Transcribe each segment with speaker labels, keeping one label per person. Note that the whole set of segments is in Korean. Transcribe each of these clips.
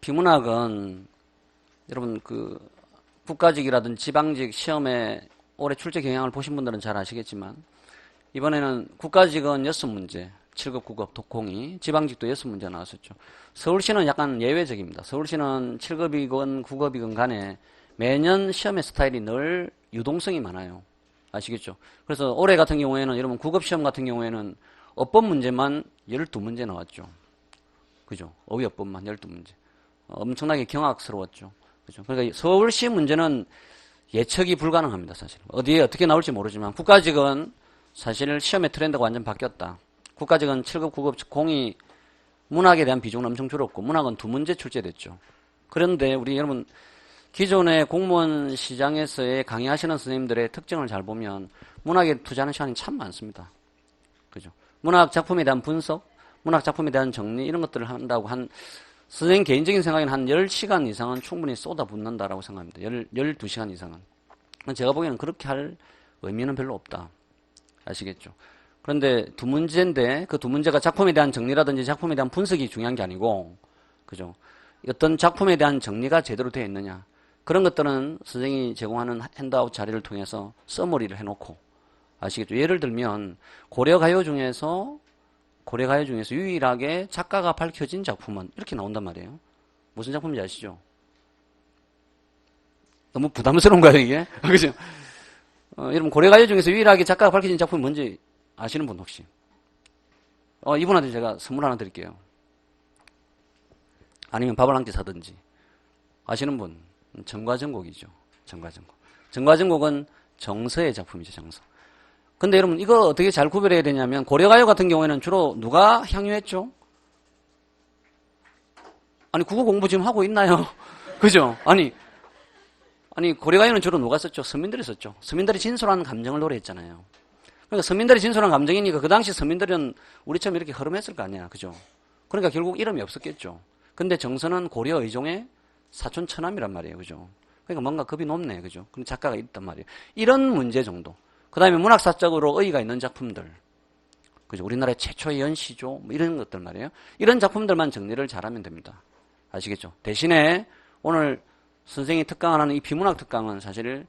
Speaker 1: 비문학은 여러분 그 국가직이라든지 지방직 시험에 올해 출제 경향을 보신 분들은 잘 아시겠지만 이번에는 국가직은 6문제, 7급, 9급, 독공이, 지방직도 6문제 나왔었죠. 서울시는 약간 예외적입니다. 서울시는 7급이건 9급이건 간에 매년 시험의 스타일이 늘 유동성이 많아요. 아시겠죠? 그래서 올해 같은 경우에는 여러분 9급 시험 같은 경우에는 어법 문제만 12문제 나왔죠. 그죠? 어휘어법만 12문제. 엄청나게 경악스러웠죠. 그죠? 그러니까 서울시 문제는 예측이 불가능합니다, 사실. 어디에 어떻게 나올지 모르지만 국가직은 사실 시험의 트렌드가 완전 바뀌었다. 국가직은 7급, 9급 공이 문학에 대한 비중은 엄청 줄었고 문학은 2문제 출제됐죠. 그런데 우리 여러분 기존의 공무원 시장에서의 강의하시는 선생님들의 특징을 잘 보면 문학에 투자하는 시간이 참 많습니다. 그죠? 문학 작품에 대한 분석, 문학 작품에 대한 정리 이런 것들을 한다고 한 선생님 개인적인 생각에는 한 10시간 이상은 충분히 쏟아붓는다라고 생각합니다. 12시간 이상은. 제가 보기에는 그렇게 할 의미는 별로 없다. 아시겠죠? 그런데 2문제인데 그 2문제가 작품에 대한 정리라든지 작품에 대한 분석이 중요한 게 아니고 그죠? 어떤 작품에 대한 정리가 제대로 되어 있느냐 그런 것들은 선생님이 제공하는 핸드아웃 자료를 통해서 서머리를 해놓고 아시겠죠? 예를 들면 고려가요 중에서 유일하게 작가가 밝혀진 작품은 이렇게 나온단 말이에요. 무슨 작품인지 아시죠? 너무 부담스러운가요 이게? 그죠? 여러분 고려가요 중에서 유일하게 작가가 밝혀진 작품이 뭔지 아시는 분 혹시? 이분한테 제가 선물 하나 드릴게요. 아니면 밥을 한 끼 사든지. 아시는 분? 정과정곡이죠. 정과정곡. 정과정곡은 정서의 작품이죠. 정서. 근데 여러분 이거 어떻게 잘 구별해야 되냐면 고려가요 같은 경우에는 주로 누가 향유했죠? 아니 국어 공부 지금 하고 있나요? 그죠? 아니 고려가요는 주로 누가 썼죠? 서민들이 썼죠. 서민들이 진솔한 감정을 노래했잖아요. 그러니까 서민들이 진솔한 감정이니까 그 당시 서민들은 우리처럼 이렇게 흐름했을 거 아니야. 그죠? 그러니까 결국 이름이 없었겠죠. 근데 정서는 고려 의종의 사촌 처남이란 말이에요. 그죠? 그러니까 뭔가 급이 높네. 그죠? 그럼 작가가 있단 말이에요. 이런 문제 정도. 그 다음에 문학사적으로 의의가 있는 작품들. 그죠? 우리나라의 최초의 연시조, 뭐 이런 것들 말이에요. 이런 작품들만 정리를 잘하면 됩니다. 아시겠죠? 대신에 오늘 선생님이 특강하는 이 비문학 특강은 사실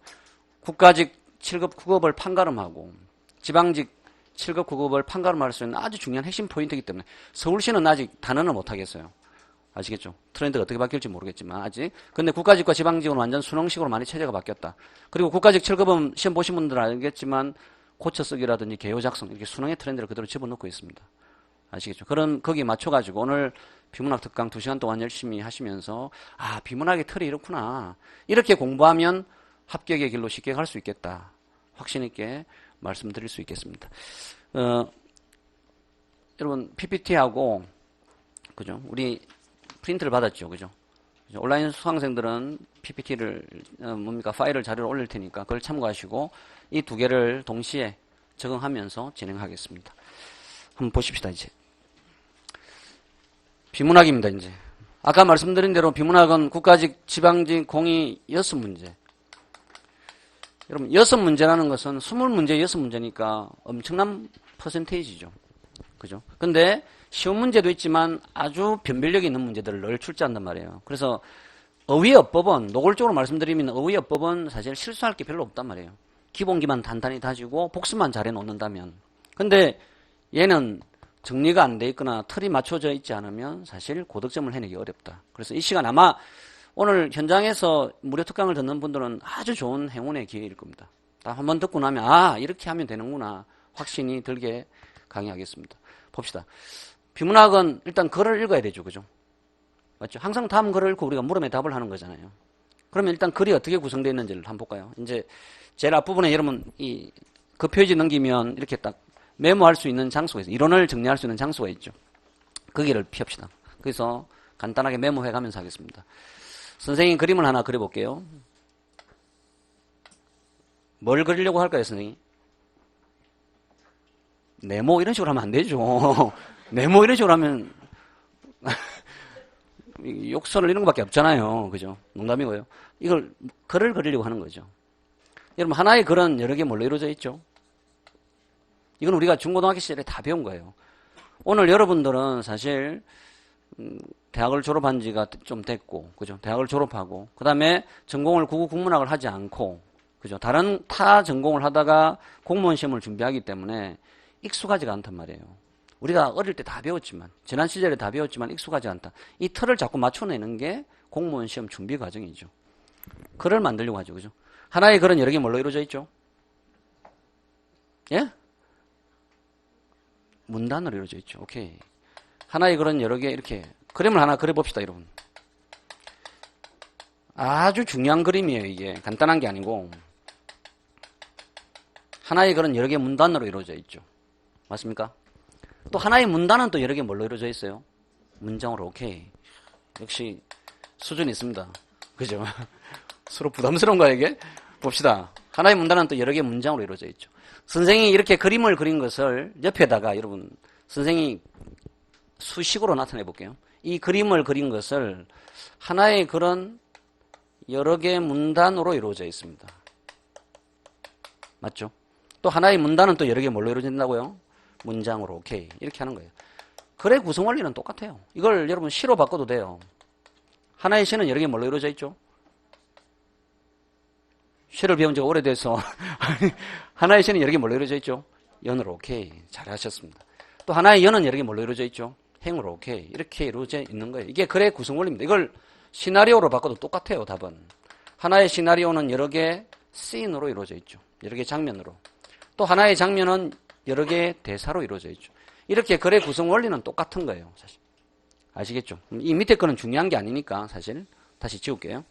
Speaker 1: 국가직 7급, 9급을 판가름하고 지방직 7급, 9급을 판가름할 수 있는 아주 중요한 핵심 포인트이기 때문에 서울시는 아직 단언을 못하겠어요. 아시겠죠? 트렌드가 어떻게 바뀔지 모르겠지만 아직. 근데 국가직과 지방직은 완전 수능식으로 많이 체제가 바뀌었다. 그리고 국가직 7급은 시험 보신 분들은 알겠지만 고쳐쓰기라든지 개요 작성 이렇게 수능의 트렌드를 그대로 집어넣고 있습니다. 아시겠죠? 그런 거기에 맞춰가지고 오늘 비문학 특강 2시간 동안 열심히 하시면서 비문학의 틀이 이렇구나. 이렇게 공부하면 합격의 길로 쉽게 갈 수 있겠다. 확신 있게 말씀드릴 수 있겠습니다. 여러분 PPT하고 그죠? 우리 프린트를 받았죠. 그죠? 온라인 수강생들은 PPT를 파일을 자료를 올릴 테니까 그걸 참고하시고 이 2개를 동시에 적응하면서 진행하겠습니다. 한번 보십시다. 이제 비문학입니다. 이제 아까 말씀드린 대로 비문학은 국가직, 지방직, 공이 6문제. 여러분 6문제라는 것은 20문제 6문제니까 엄청난 퍼센테이지죠. 그죠? 근데 쉬운 문제도 있지만 아주 변별력이 있는 문제들을 늘 출제한단 말이에요. 그래서 어휘어법은 노골적으로 말씀드리면 어휘어법은 사실 실수할 게 별로 없단 말이에요. 기본기만 단단히 다지고 복습만 잘해 놓는다면. 근데 얘는 정리가 안 돼 있거나 틀이 맞춰져 있지 않으면 사실 고득점을 해내기 어렵다. 그래서 이 시간 아마 오늘 현장에서 무료 특강을 듣는 분들은 아주 좋은 행운의 기회일 겁니다. 딱 한번 듣고 나면 이렇게 하면 되는구나 확신이 들게 강의하겠습니다. 봅시다. 비문학은 일단 글을 읽어야 되죠. 그죠? 맞죠? 항상 다음 글을 읽고 우리가 물음에 답을 하는 거잖아요. 그러면 일단 글이 어떻게 구성되어 있는지를 한번 볼까요? 이제 제일 앞부분에 여러분 그 페이지 넘기면 이렇게 딱 메모할 수 있는 장소가 있어요. 이론을 정리할 수 있는 장소가 있죠. 거기를 피합시다. 그래서 간단하게 메모해 가면서 하겠습니다. 선생님 그림을 하나 그려볼게요. 뭘 그리려고 할까요, 선생님? 네모 이런 식으로 하면 안 되죠. 네모 이런 식으로 하면 욕설을 이런 것밖에 없잖아요. 그죠? 농담이고요. 이걸 글을 그리려고 하는 거죠. 여러분 하나의 글은 여러 개 뭘로 이루어져 있죠? 이건 우리가 중고등학교 시절에 다 배운 거예요. 오늘 여러분들은 사실 대학을 졸업한 지가 좀 됐고, 그죠? 대학을 졸업하고, 그 다음에 전공을 국어국문학을 하지 않고, 그죠? 다른 타 전공을 하다가 공무원 시험을 준비하기 때문에 익숙하지가 않단 말이에요. 우리가 어릴 때 다 배웠지만, 지난 시절에 다 배웠지만 익숙하지 않다. 이 틀을 자꾸 맞춰내는 게 공무원 시험 준비 과정이죠. 글을 만들려고 하죠, 그죠? 하나의 글은 여러 개 뭘로 이루어져 있죠? 예? 문단으로 이루어져 있죠. 오케이. 하나의 글은 여러 개 이렇게 그림을 하나 그려봅시다, 여러분. 아주 중요한 그림이에요, 이게. 간단한 게 아니고. 하나의 글은 여러 개 문단으로 이루어져 있죠. 맞습니까? 또 하나의 문단은 또 여러 개 뭘로 이루어져 있어요? 문장으로. 오케이. 역시 수준이 있습니다. 그죠? 서로 부담스러운가, 이게? 봅시다. 하나의 문단은 또 여러 개 문장으로 이루어져 있죠. 선생이 이렇게 그림을 그린 것을 옆에다가 여러분, 선생이 수식으로 나타내 볼게요. 이 그림을 그린 것을 하나의 글은 여러 개 문단으로 이루어져 있습니다. 맞죠? 또 하나의 문단은 또 여러 개 뭘로 이루어진다고요? 문장으로. 오케이. 이렇게 하는 거예요. 글의 구성 원리는 똑같아요. 이걸 여러분 시로 바꿔도 돼요. 하나의 시는 여러 개 뭘로 이루어져 있죠? 시를 배운 지가 오래돼서 하나의 시는 여러 개 뭘로 이루어져 있죠? 연으로. 오케이. 잘하셨습니다. 또 하나의 연은 여러 개 뭘로 이루어져 있죠? 행으로. 오케이. 이렇게 이루어져 있는 거예요. 이게 글의 구성 원리입니다. 이걸 시나리오로 바꿔도 똑같아요. 답은. 하나의 시나리오는 여러 개 씬으로 이루어져 있죠. 여러 개 장면으로. 또 하나의 장면은 여러 개의 대사로 이루어져 있죠. 이렇게 글의 구성 원리는 똑같은 거예요. 사실. 아시겠죠? 이 밑에 거는 중요한 게 아니니까 사실. 다시 지울게요.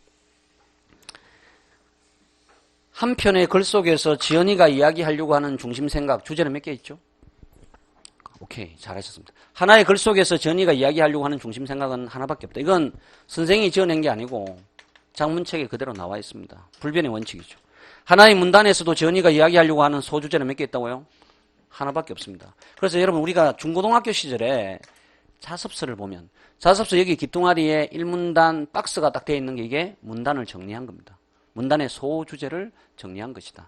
Speaker 1: 한 편의 글 속에서 지연이가 이야기하려고 하는 중심 생각, 주제는 몇 개 있죠? 오케이. 잘하셨습니다. 하나의 글 속에서 지연이가 이야기하려고 하는 중심 생각은 하나밖에 없다. 이건 선생이 지어낸 게 아니고 작문책에 그대로 나와 있습니다. 불변의 원칙이죠. 하나의 문단에서도 지연이가 이야기하려고 하는 소주제는 몇 개 있다고요? 하나밖에 없습니다. 그래서 여러분 우리가 중고등학교 시절에 자습서를 보면 자습서 여기 깃동아리에 1문단 박스가 딱 되어 있는 게 이게 문단을 정리한 겁니다. 문단의 소주제를 정리한 것이다.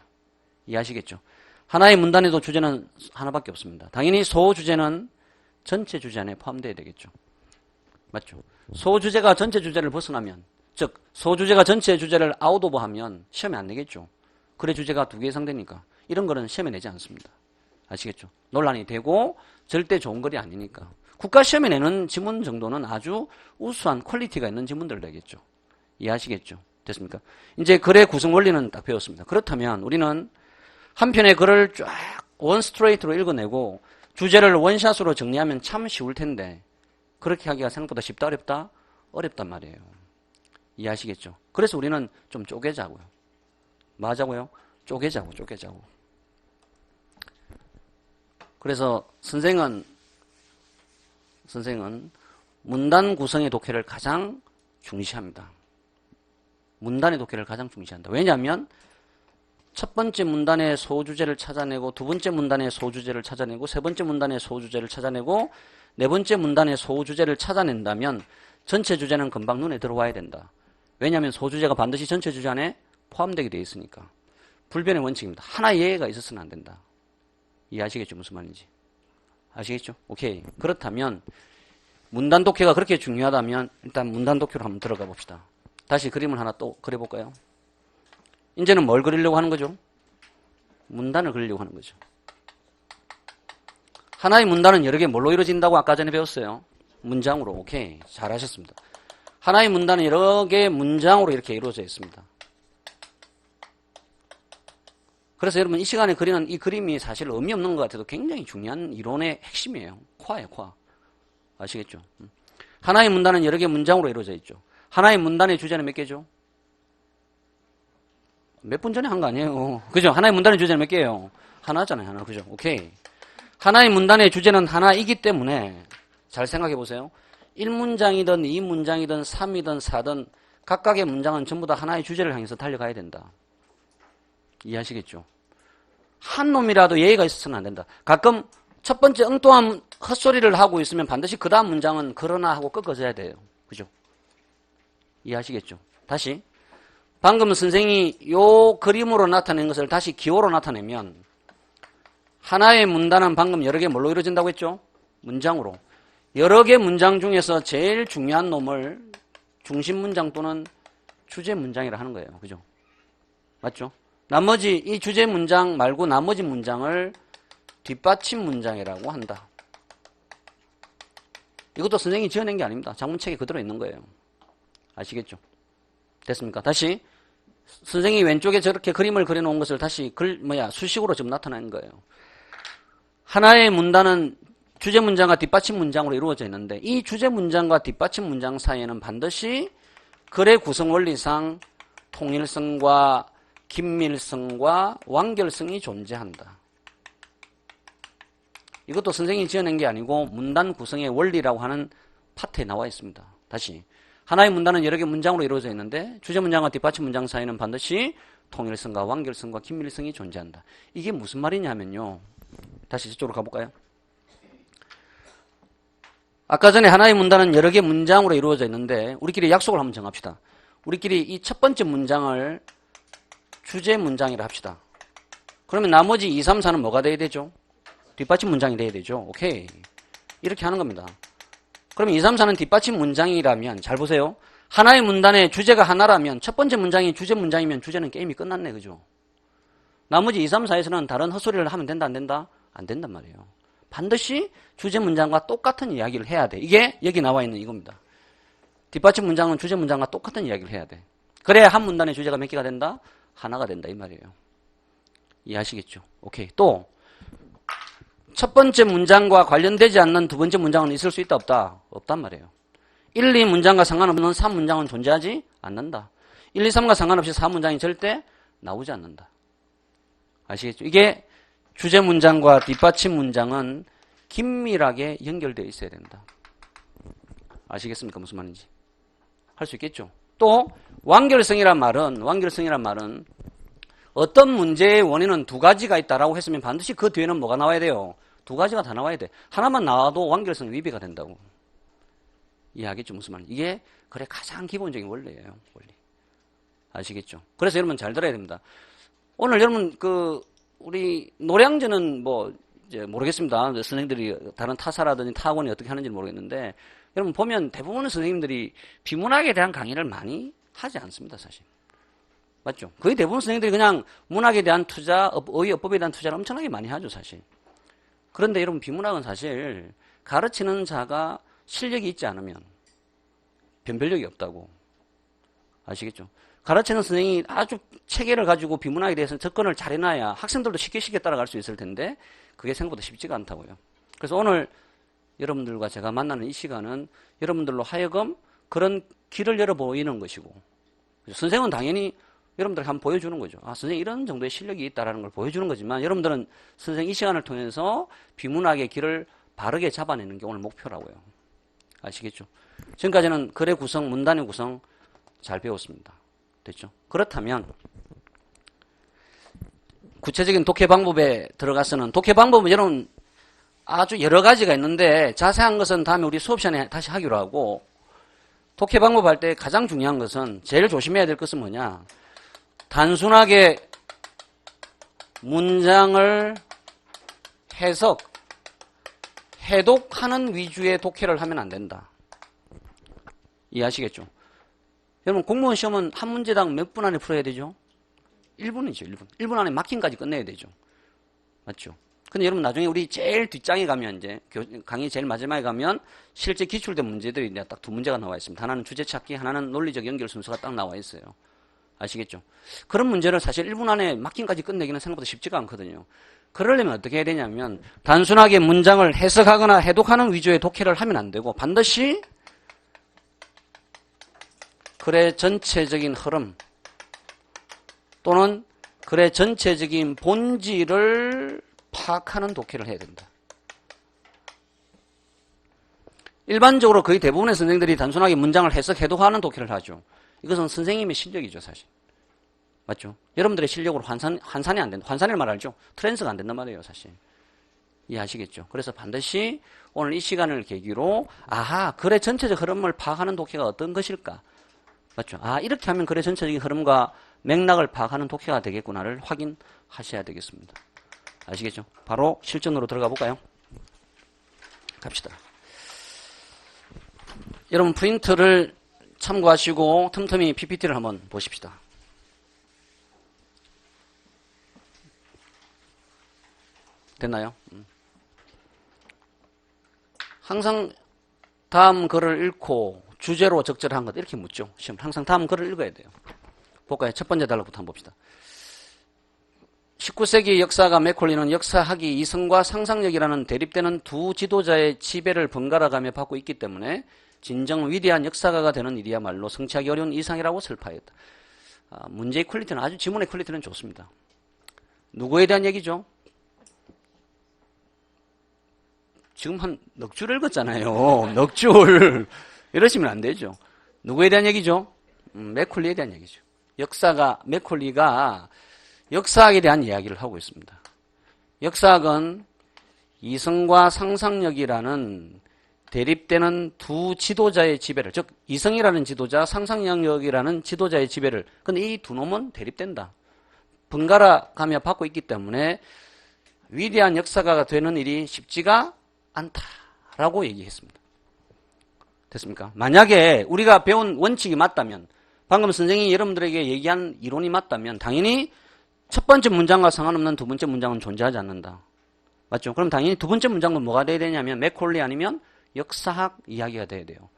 Speaker 1: 이해하시겠죠? 하나의 문단에도 주제는 하나밖에 없습니다. 당연히 소주제는 전체 주제 안에 포함되어야 되겠죠. 맞죠? 소주제가 전체 주제를 벗어나면, 즉 소주제가 전체 주제를 아웃오버하면 시험에 안 내겠죠. 글의 주제가 2개 이상 되니까 이런 거는 시험에 내지 않습니다. 아시겠죠? 논란이 되고 절대 좋은 글이 아니니까. 국가시험에 내는 지문 정도는 아주 우수한 퀄리티가 있는 지문들을 내겠죠. 이해하시겠죠? 됐습니까? 이제 글의 구성 원리는 딱 배웠습니다. 그렇다면 우리는 한 편의 글을 쫙 원 스트레이트로 읽어내고 주제를 원샷으로 정리하면 참 쉬울 텐데 그렇게 하기가 생각보다 쉽다 어렵다? 어렵단 말이에요. 이해하시겠죠? 그래서 우리는 좀 쪼개자고요. 뭐 하자고요? 쪼개자고. 그래서 선생은 문단 구성의 독해를 가장 중시합니다. 문단의 독해를 가장 중시한다. 왜냐하면 첫 번째 문단의 소주제를 찾아내고 두 번째 문단의 소주제를 찾아내고 세 번째 문단의 소주제를 찾아내고 네 번째 문단의 소주제를 찾아낸다면 전체 주제는 금방 눈에 들어와야 된다. 왜냐하면 소주제가 반드시 전체 주제 안에 포함되게 되어 있으니까. 불변의 원칙입니다. 하나의 예외가 있어서는 안 된다. 이해하시겠죠? 무슨 말인지. 아시겠죠? 오케이. 그렇다면 문단 독해가 그렇게 중요하다면 일단 문단 독해로 한번 들어가 봅시다. 다시 그림을 하나 또 그려볼까요? 이제는 뭘 그리려고 하는 거죠? 문단을 그리려고 하는 거죠. 하나의 문단은 여러 개 뭘로 이루어진다고 아까 전에 배웠어요? 문장으로. 오케이. 잘하셨습니다. 하나의 문단은 여러 개의 문장으로 이렇게 이루어져 있습니다. 그래서 여러분 이 시간에 그리는 이 그림이 사실 의미 없는 것 같아도 굉장히 중요한 이론의 핵심이에요. 콰예요, 콰. 아시겠죠? 하나의 문단은 여러 개의 문장으로 이루어져 있죠. 하나의 문단의 주제는 몇 개죠? 몇 분 전에 한 거 아니에요. 그죠? 하나의 문단의 주제는 몇 개예요? 하나잖아요, 하나. 그죠? 오케이. 하나의 문단의 주제는 하나이기 때문에 잘 생각해 보세요. 1문장이든 2문장이든 3이든 4든 각각의 문장은 전부 다 하나의 주제를 향해서 달려가야 된다. 이해하시겠죠? 한 놈이라도 예의가 있어서는 안 된다. 가끔 첫 번째 엉뚱한 헛소리를 하고 있으면 반드시 그 다음 문장은 그러나 하고 꺾어져야 돼요. 그죠? 이해하시겠죠? 다시. 방금 선생이 요 그림으로 나타낸 것을 다시 기호로 나타내면 하나의 문단은 방금 여러 개 뭘로 이루어진다고 했죠? 문장으로. 여러 개 문장 중에서 제일 중요한 놈을 중심 문장 또는 주제 문장이라 하는 거예요. 그죠? 맞죠? 나머지 이 주제 문장 말고 나머지 문장을 뒷받침 문장이라고 한다. 이것도 선생님이 지어낸 게 아닙니다. 작문책에 그대로 있는 거예요. 아시겠죠? 됐습니까? 다시 선생님이 왼쪽에 저렇게 그림을 그려놓은 것을 다시 수식으로 지금 나타낸 거예요. 하나의 문단은 주제 문장과 뒷받침 문장으로 이루어져 있는데 이 주제 문장과 뒷받침 문장 사이에는 반드시 글의 구성 원리상 통일성과 긴밀성과 완결성이 존재한다. 이것도 선생님이 지어낸 게 아니고 문단 구성의 원리라고 하는 파트에 나와 있습니다. 다시 하나의 문단은 여러 개 문장으로 이루어져 있는데 주제 문장과 뒷받침 문장 사이에는 반드시 통일성과 완결성과 긴밀성이 존재한다. 이게 무슨 말이냐면요. 다시 저쪽으로 가볼까요? 아까 전에 하나의 문단은 여러 개 문장으로 이루어져 있는데 우리끼리 약속을 한번 정합시다. 우리끼리 이 첫 번째 문장을 주제 문장이라 합시다. 그러면 나머지 2, 3, 4는 뭐가 돼야 되죠? 뒷받침 문장이 돼야 되죠. 오케이. 이렇게 하는 겁니다. 그러면 2, 3, 4는 뒷받침 문장이라면 잘 보세요. 하나의 문단의 주제가 하나라면 첫 번째 문장이 주제 문장이면 주제는 게임이 끝났네. 그죠? 나머지 2, 3, 4에서는 다른 헛소리를 하면 된다 안 된다? 안 된단 말이에요. 반드시 주제 문장과 똑같은 이야기를 해야 돼. 이게 여기 나와 있는 이겁니다. 뒷받침 문장은 주제 문장과 똑같은 이야기를 해야 돼. 그래야 한 문단의 주제가 몇 개가 된다? 하나가 된다 이 말이에요. 이해하시겠죠? 오케이. 또 첫 번째 문장과 관련되지 않는 두 번째 문장은 있을 수 있다 없다? 없단 말이에요. 1, 2 문장과 상관없는 3 문장은 존재하지 않는다. 1, 2, 3과 상관없이 4 문장이 절대 나오지 않는다. 아시겠죠? 이게 주제 문장과 뒷받침 문장은 긴밀하게 연결되어 있어야 된다. 아시겠습니까? 무슨 말인지. 할 수 있겠죠? 또 완결성이란 말은 어떤 문제의 원인은 두 가지가 있다라고 했으면 반드시 그 뒤에는 뭐가 나와야 돼요? 두 가지가 다 나와야 돼. 하나만 나와도 완결성 위배가 된다고. 이해하겠죠? 무슨 말인지. 이게 그래 가장 기본적인 원리예요. 원리. 아시겠죠? 그래서 여러분 잘 들어야 됩니다. 오늘 여러분 우리 노량진은 이제 모르겠습니다. 선생님들이 다른 타사라든지 타학원이 어떻게 하는지 모르겠는데 여러분 보면 대부분의 선생님들이 비문학에 대한 강의를 많이 하지 않습니다. 사실. 맞죠? 거의 대부분 선생님들이 그냥 문학에 대한 투자, 어법에 대한 투자를 엄청나게 많이 하죠. 사실. 그런데 여러분 비문학은 사실 가르치는 자가 실력이 있지 않으면 변별력이 없다고. 아시겠죠? 가르치는 선생님이 아주 체계를 가지고 비문학에 대해서 접근을 잘 해놔야 학생들도 쉽게 따라갈 수 있을 텐데 그게 생각보다 쉽지가 않다고요. 그래서 오늘 여러분들과 제가 만나는 이 시간은 여러분들로 하여금 그런 길을 열어 보이는 것이고 선생은 당연히 여러분들에게 한번 보여주는 거죠. 아, 선생님 이런 정도의 실력이 있다는 걸 보여주는 거지만 여러분들은 선생님 이 시간을 통해서 비문학의 길을 바르게 잡아내는 게 오늘 목표라고요. 아시겠죠? 지금까지는 글의 구성, 문단의 구성 잘 배웠습니다. 됐죠? 그렇다면 구체적인 독해 방법에 들어가서는 독해 방법은 여러분 아주 여러 가지가 있는데 자세한 것은 다음에 우리 수업 시간에 다시 하기로 하고 독해 방법 할 때 가장 중요한 것은 제일 조심해야 될 것은 뭐냐? 단순하게 문장을 해석, 해독하는 위주의 독해를 하면 안 된다. 이해하시겠죠? 여러분 공무원 시험은 한 문제당 몇 분 안에 풀어야 되죠? 1분이죠. 1분. 1분 안에 마킹까지 끝내야 되죠. 맞죠? 근데 여러분 나중에 우리 제일 뒷장에 가면 이제 강의 제일 마지막에 가면 실제 기출된 문제들이 딱 두 문제가 나와 있습니다. 하나는 주제 찾기, 하나는 논리적 연결 순서가 딱 나와 있어요. 아시겠죠? 그런 문제를 사실 1분 안에 마킹까지 끝내기는 생각보다 쉽지가 않거든요. 그러려면 어떻게 해야 되냐면 단순하게 문장을 해석하거나 해독하는 위주의 독해를 하면 안 되고 반드시 글의 전체적인 흐름 또는 글의 전체적인 본질을 파악하는 독해를 해야 된다. 일반적으로 거의 대부분의 선생님들이 단순하게 문장을 해석, 해독하는 독해를 하죠. 이것은 선생님의 실력이죠, 사실. 맞죠? 여러분들의 실력으로 환산이 안 된다. 환산을 말하죠. 트랜스가 안 된단 말이에요, 사실. 이해하시겠죠? 그래서 반드시 오늘 이 시간을 계기로 아하, 글의 전체적 흐름을 파악하는 독해가 어떤 것일까? 맞죠? 아, 이렇게 하면 글의 전체적인 흐름과 맥락을 파악하는 독해가 되겠구나를 확인하셔야 되겠습니다. 아시겠죠? 바로 실전으로 들어가 볼까요? 갑시다. 여러분 프린트를 참고하시고 틈틈이 PPT를 한번 보십시다. 됐나요? 항상 다음 글을 읽고 주제로 적절한 것 이렇게 묻죠. 시험 항상 다음 글을 읽어야 돼요. 볼까요? 첫 번째 단락부터 한번 봅시다. 19세기 역사가 맥콜리는 역사학이 이성과 상상력이라는 대립되는 두 지도자의 지배를 번갈아가며 받고 있기 때문에 진정 위대한 역사가가 되는 일이야말로 성취하기 어려운 이상이라고 설파했다. 문제의 퀄리티는 아주 지문의 퀄리티는 좋습니다. 누구에 대한 얘기죠? 지금 한 넉 줄 읽었잖아요. 넉 줄. 이러시면 안 되죠. 누구에 대한 얘기죠? 맥콜리에 대한 얘기죠. 맥콜리가 역사학에 대한 이야기를 하고 있습니다. 역사학은 이성과 상상력이라는 대립되는 두 지도자의 지배를, 즉 이성이라는 지도자, 상상력이라는 지도자의 지배를, 근데 이 두 놈은 대립된다. 번갈아 가며 받고 있기 때문에 위대한 역사가가 되는 일이 쉽지가 않다라고 얘기했습니다. 됐습니까? 만약에 우리가 배운 원칙이 맞다면, 방금 선생님이 여러분들에게 얘기한 이론이 맞다면 당연히 첫 번째 문장과 상관없는 두 번째 문장은 존재하지 않는다. 맞죠? 그럼 당연히 두 번째 문장은 뭐가 돼야 되냐면 맥콜리 아니면 역사학 이야기가 돼야 돼요.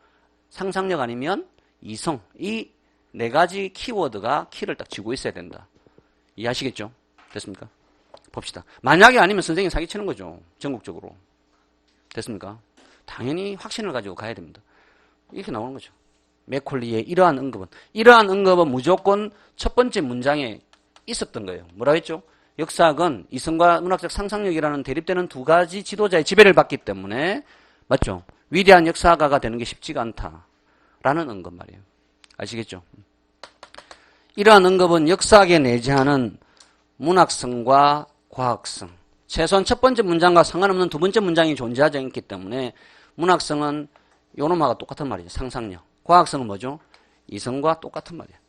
Speaker 1: 상상력 아니면 이성. 이 네 가지 키워드가 키를 딱 쥐고 있어야 된다. 이해하시겠죠? 됐습니까? 봅시다. 만약에 아니면 선생님이 사기치는 거죠. 전국적으로. 됐습니까? 당연히 확신을 가지고 가야 됩니다. 이렇게 나오는 거죠. 맥콜리의 이러한 언급은 무조건 첫 번째 문장에 있었던 거예요. 뭐라고 했죠? 역사학은 이성과 문학적 상상력이라는 대립되는 두 가지 지도자의 지배를 받기 때문에 맞죠? 위대한 역사가가 되는 게 쉽지가 않다라는 언급 말이에요. 아시겠죠? 이러한 언급은 역사학에 내재하는 문학성과 과학성, 최소한 첫 번째 문장과 상관없는 두 번째 문장이 존재하지 않기 때문에 문학성은 요놈하고 똑같은 말이죠. 상상력. 과학성은 뭐죠? 이성과 똑같은 말이에요.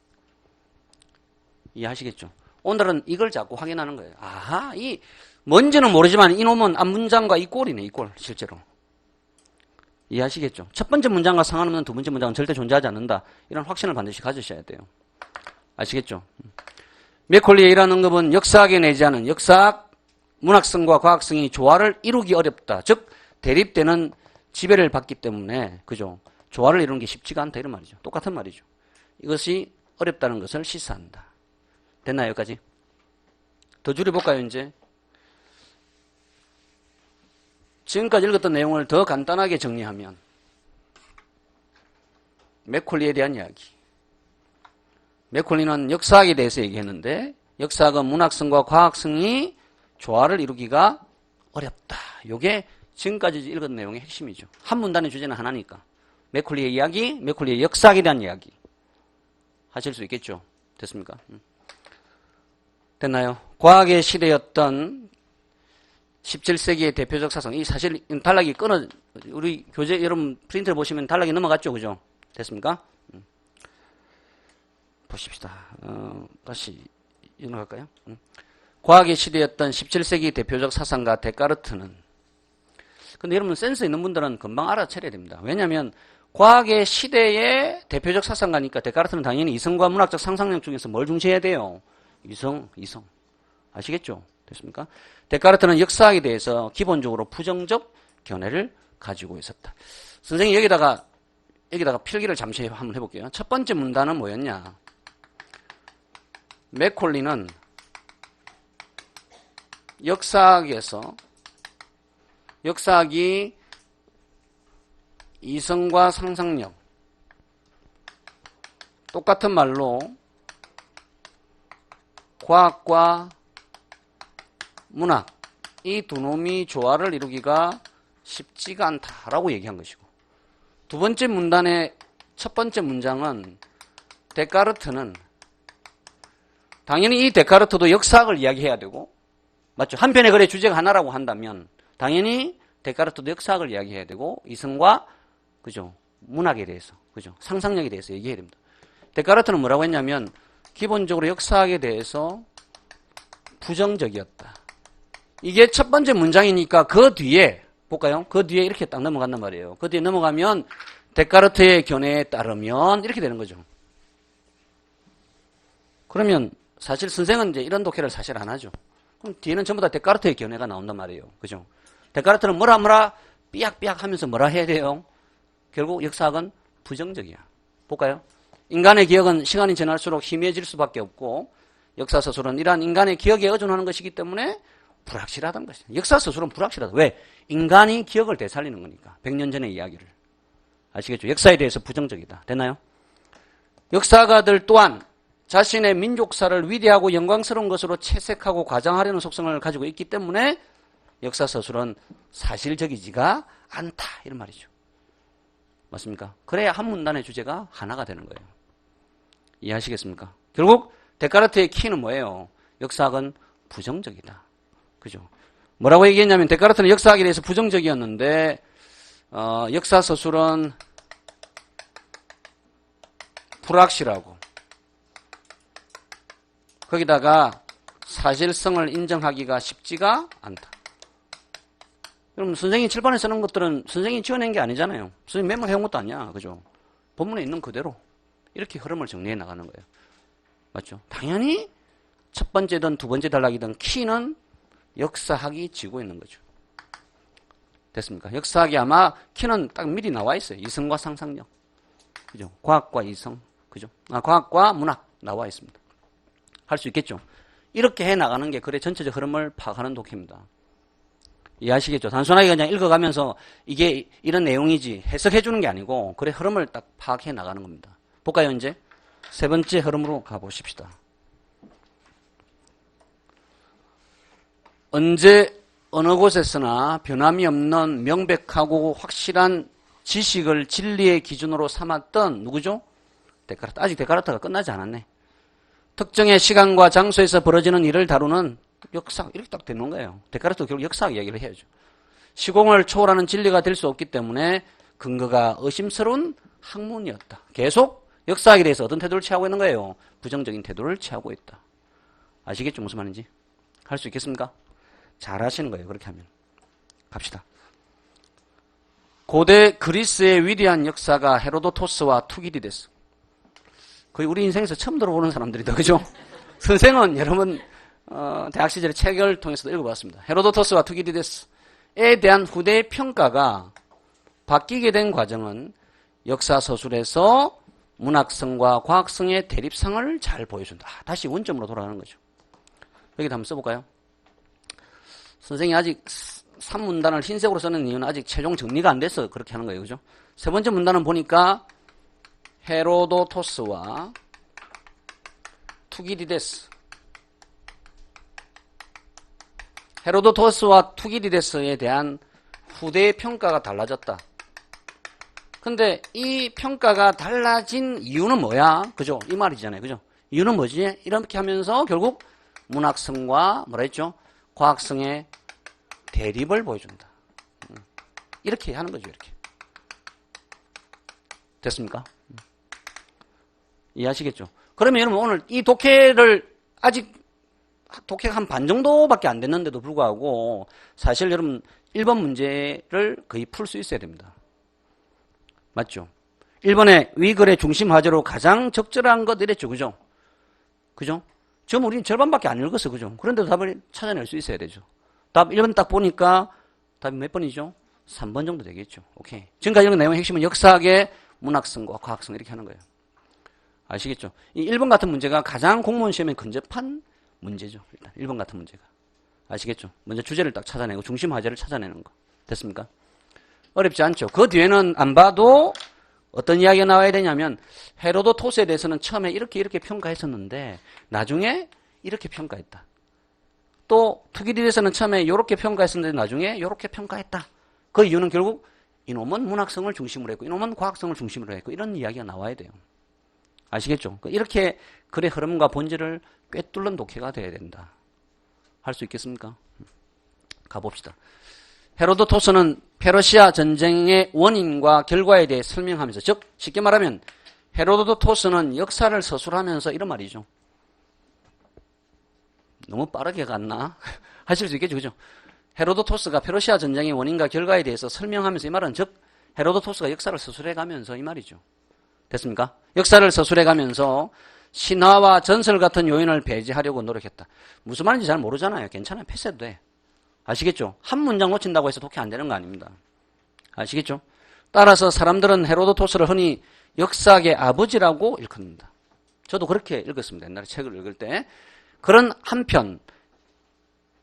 Speaker 1: 이해하시겠죠? 오늘은 이걸 자꾸 확인하는 거예요. 아하, 뭔지는 모르지만 이놈은 앞문장과 이 꼴이네, 이 꼴, 실제로. 이해하시겠죠? 첫 번째 문장과 상관없는 두 번째 문장은 절대 존재하지 않는다. 이런 확신을 반드시 가지셔야 돼요. 아시겠죠? 맥콜리의 이러한 언급은 역사학에 내재하는 역사학, 문학성과 과학성이 조화를 이루기 어렵다. 즉, 대립되는 지배를 받기 때문에, 그죠? 조화를 이루는 게 쉽지가 않다. 이런 말이죠. 똑같은 말이죠. 이것이 어렵다는 것을 시사한다. 됐나요, 여기까지? 더 줄여볼까요, 이제? 지금까지 읽었던 내용을 더 간단하게 정리하면, 맥콜리에 대한 이야기. 맥콜리는 역사학에 대해서 얘기했는데, 역사학은 문학성과 과학성이 조화를 이루기가 어렵다. 이게 지금까지 읽은 내용의 핵심이죠. 한 문단의 주제는 하나니까. 맥콜리의 이야기, 맥콜리의 역사학에 대한 이야기. 하실 수 있겠죠? 됐습니까? 됐나요? 과학의 시대였던 17세기의 대표적 사상. 이 사실 단락이 우리 교재 여러분 프린트를 보시면 단락이 넘어갔죠? 그죠? 됐습니까? 보십시다. 다시 넘어갈까요? 과학의 시대였던 17세기 대표적 사상가 데카르트는, 근데 여러분 센스 있는 분들은 금방 알아차려야 됩니다. 왜냐하면 과학의 시대의 대표적 사상가니까 데카르트는 당연히 이성과 문학적 상상력 중에서 뭘 중시해야 돼요? 이성. 아시겠죠? 됐습니까? 데카르트는 역사학에 대해서 기본적으로 부정적 견해를 가지고 있었다. 선생님 여기다가 필기를 잠시 한번 해볼게요. 첫 번째 문단은 뭐였냐? 맥콜리는 역사학이 이성과 상상력, 똑같은 말로 과학과 문학, 이 두 놈이 조화를 이루기가 쉽지가 않다라고 얘기한 것이고, 두 번째 문단의 첫 번째 문장은 데카르트는, 당연히 이 데카르트도 역사학을 이야기해야 되고, 맞죠? 한편의 글의 주제가 하나라고 한다면 당연히 데카르트도 역사학을 이야기해야 되고, 이성과 그죠? 문학에 대해서, 그죠? 상상력에 대해서 얘기해야 됩니다. 데카르트는 뭐라고 했냐면 기본적으로 역사학에 대해서 부정적이었다. 이게 첫 번째 문장이니까 그 뒤에 볼까요? 그 뒤에 이렇게 딱 넘어간단 말이에요. 그 뒤에 넘어가면 데카르트의 견해에 따르면 이렇게 되는 거죠. 그러면 사실 선생은 이제 이런 독해를 사실 안 하죠. 그럼 뒤에는 전부 다 데카르트의 견해가 나온단 말이에요. 그죠? 데카르트는 뭐라 삐약삐약 하면서 뭐라 해야 돼요? 결국 역사학은 부정적이야. 볼까요? 인간의 기억은 시간이 지날수록 희미해질 수밖에 없고 역사서술은 이러한 인간의 기억에 의존하는 것이기 때문에 불확실하다는 것이죠. 역사서술은 불확실하다. 왜? 인간이 기억을 되살리는 거니까. 100년 전의 이야기를. 아시겠죠? 역사에 대해서 부정적이다. 됐나요? 역사가들 또한 자신의 민족사를 위대하고 영광스러운 것으로 채색하고 과장하려는 속성을 가지고 있기 때문에 역사서술은 사실적이지가 않다. 이런 말이죠. 맞습니까? 그래야 한 문단의 주제가 하나가 되는 거예요. 이해하시겠습니까? 결국 데카르트의 키는 뭐예요? 역사학은 부정적이다. 그죠? 뭐라고 얘기했냐면 데카르트는 역사학에 대해서 부정적이었는데 역사서술은 불확실하고 거기다가 사실성을 인정하기가 쉽지가 않다. 그럼 선생님이 칠판에 쓰는 것들은 선생님이 지어낸 게 아니잖아요. 선생님 메모해온 것도 아니야. 그죠? 본문에 있는 그대로 이렇게 흐름을 정리해 나가는 거예요. 맞죠? 당연히 첫 번째든 두 번째 단락이든 키는 역사학이 쥐고 있는 거죠. 됐습니까? 역사학이 아마 키는 딱 미리 나와 있어요. 이성과 상상력. 그죠? 과학과 이성. 그죠? 과학과 문학 나와 있습니다. 할 수 있겠죠? 이렇게 해 나가는 게 글의 전체적 흐름을 파악하는 독해입니다. 이해하시겠죠? 단순하게 그냥 읽어가면서 이게 이런 내용이지 해석해 주는 게 아니고 글의 흐름을 딱 파악해 나가는 겁니다. 볼까요, 이제? 세 번째 흐름으로 가보십시다. 언제 어느 곳에서나 변함이 없는 명백하고 확실한 지식을 진리의 기준으로 삼았던 누구죠? 데카르트. 아직 데카르트가 끝나지 않았네. 특정의 시간과 장소에서 벌어지는 일을 다루는 역사학 이렇게 딱 되는 거예요. 데카르트도 결국 역사학 이야기를 해야죠. 시공을 초월하는 진리가 될 수 없기 때문에 근거가 의심스러운 학문이었다. 계속 역사학에 대해서 어떤 태도를 취하고 있는 거예요? 부정적인 태도를 취하고 있다. 아시겠죠? 무슨 말인지? 할 수 있겠습니까? 잘 하시는 거예요. 그렇게 하면. 갑시다. 고대 그리스의 위대한 역사가 헤로도토스와 투기디데스. 거의 우리 인생에서 처음 들어보는 사람들이다. 그죠? 선생은 여러분 대학 시절에 책을 통해서도 읽어봤습니다. 헤로도토스와 투기디데스에 대한 후대의 평가가 바뀌게 된 과정은 역사서술에서 문학성과 과학성의 대립상을 잘 보여준다. 다시 원점으로 돌아가는 거죠. 여기다 한번 써볼까요? 선생님이 아직 3문단을 흰색으로 쓰는 이유는 아직 최종 정리가 안 돼서 그렇게 하는 거예요. 그죠? 세 번째 문단은 보니까 헤로도토스와 투기디데스. 헤로도토스와 투기디데스에 대한 후대의 평가가 달라졌다. 근데 이 평가가 달라진 이유는 뭐야? 그죠? 이 말이잖아요. 그죠? 이유는 뭐지? 이렇게 하면서 결국 문학성과 뭐라 했죠? 과학성의 대립을 보여준다. 이렇게 하는 거죠. 이렇게. 됐습니까? 이해하시겠죠? 그러면 여러분 오늘 이 독해를 아직 독해가 한 반 정도밖에 안 됐는데도 불구하고 사실 여러분 1번 문제를 거의 풀 수 있어야 됩니다. 맞죠? 1번에 위글의 중심 화제로 가장 적절한 것 이랬죠. 그죠? 그죠? 지금 우리 절반밖에 안 읽었어. 그죠? 그런데도 답을 찾아낼 수 있어야 되죠. 답 1번 딱 보니까 답이 몇 번이죠? 3번 정도 되겠죠. 오케이. 지금까지 읽은 내용의 핵심은 역사학의 문학성과 과학성 이렇게 하는 거예요. 아시겠죠? 이 1번 같은 문제가 가장 공무원 시험에 근접한 문제죠. 일단 1번 같은 문제가. 아시겠죠? 먼저 주제를 딱 찾아내고 중심 화제를 찾아내는 거. 됐습니까? 어렵지 않죠. 그 뒤에는 안 봐도 어떤 이야기가 나와야 되냐면 헤로도토스에 대해서는 처음에 이렇게 평가했었는데 나중에 이렇게 평가했다. 또 투기디데스는 처음에 이렇게 평가했었는데 나중에 이렇게 평가했다. 그 이유는 결국 이놈은 문학성을 중심으로 했고 이놈은 과학성을 중심으로 했고 이런 이야기가 나와야 돼요. 아시겠죠? 이렇게 글의 흐름과 본질을 꿰뚫는 독해가 돼야 된다. 할 수 있겠습니까? 가봅시다. 헤로도토스는 페르시아 전쟁의 원인과 결과에 대해 설명하면서, 즉 쉽게 말하면 헤로도토스는 역사를 서술하면서 이런 말이죠. 너무 빠르게 갔나? 하실 수 있겠죠. 그죠? 헤로도토스가 페르시아 전쟁의 원인과 결과에 대해서 설명하면서 이 말은 즉 헤로도토스가 역사를 서술해 가면서 이 말이죠. 됐습니까? 역사를 서술해 가면서 신화와 전설 같은 요인을 배제하려고 노력했다. 무슨 말인지 잘 모르잖아요. 괜찮아요. 패스해도 돼. 아시겠죠? 한 문장 놓친다고 해서 독해 안 되는 거 아닙니다. 아시겠죠? 따라서 사람들은 헤로도토스를 흔히 역사학의 아버지라고 일컫는다. 저도 그렇게 읽었습니다. 옛날에 책을 읽을 때. 그런 한편,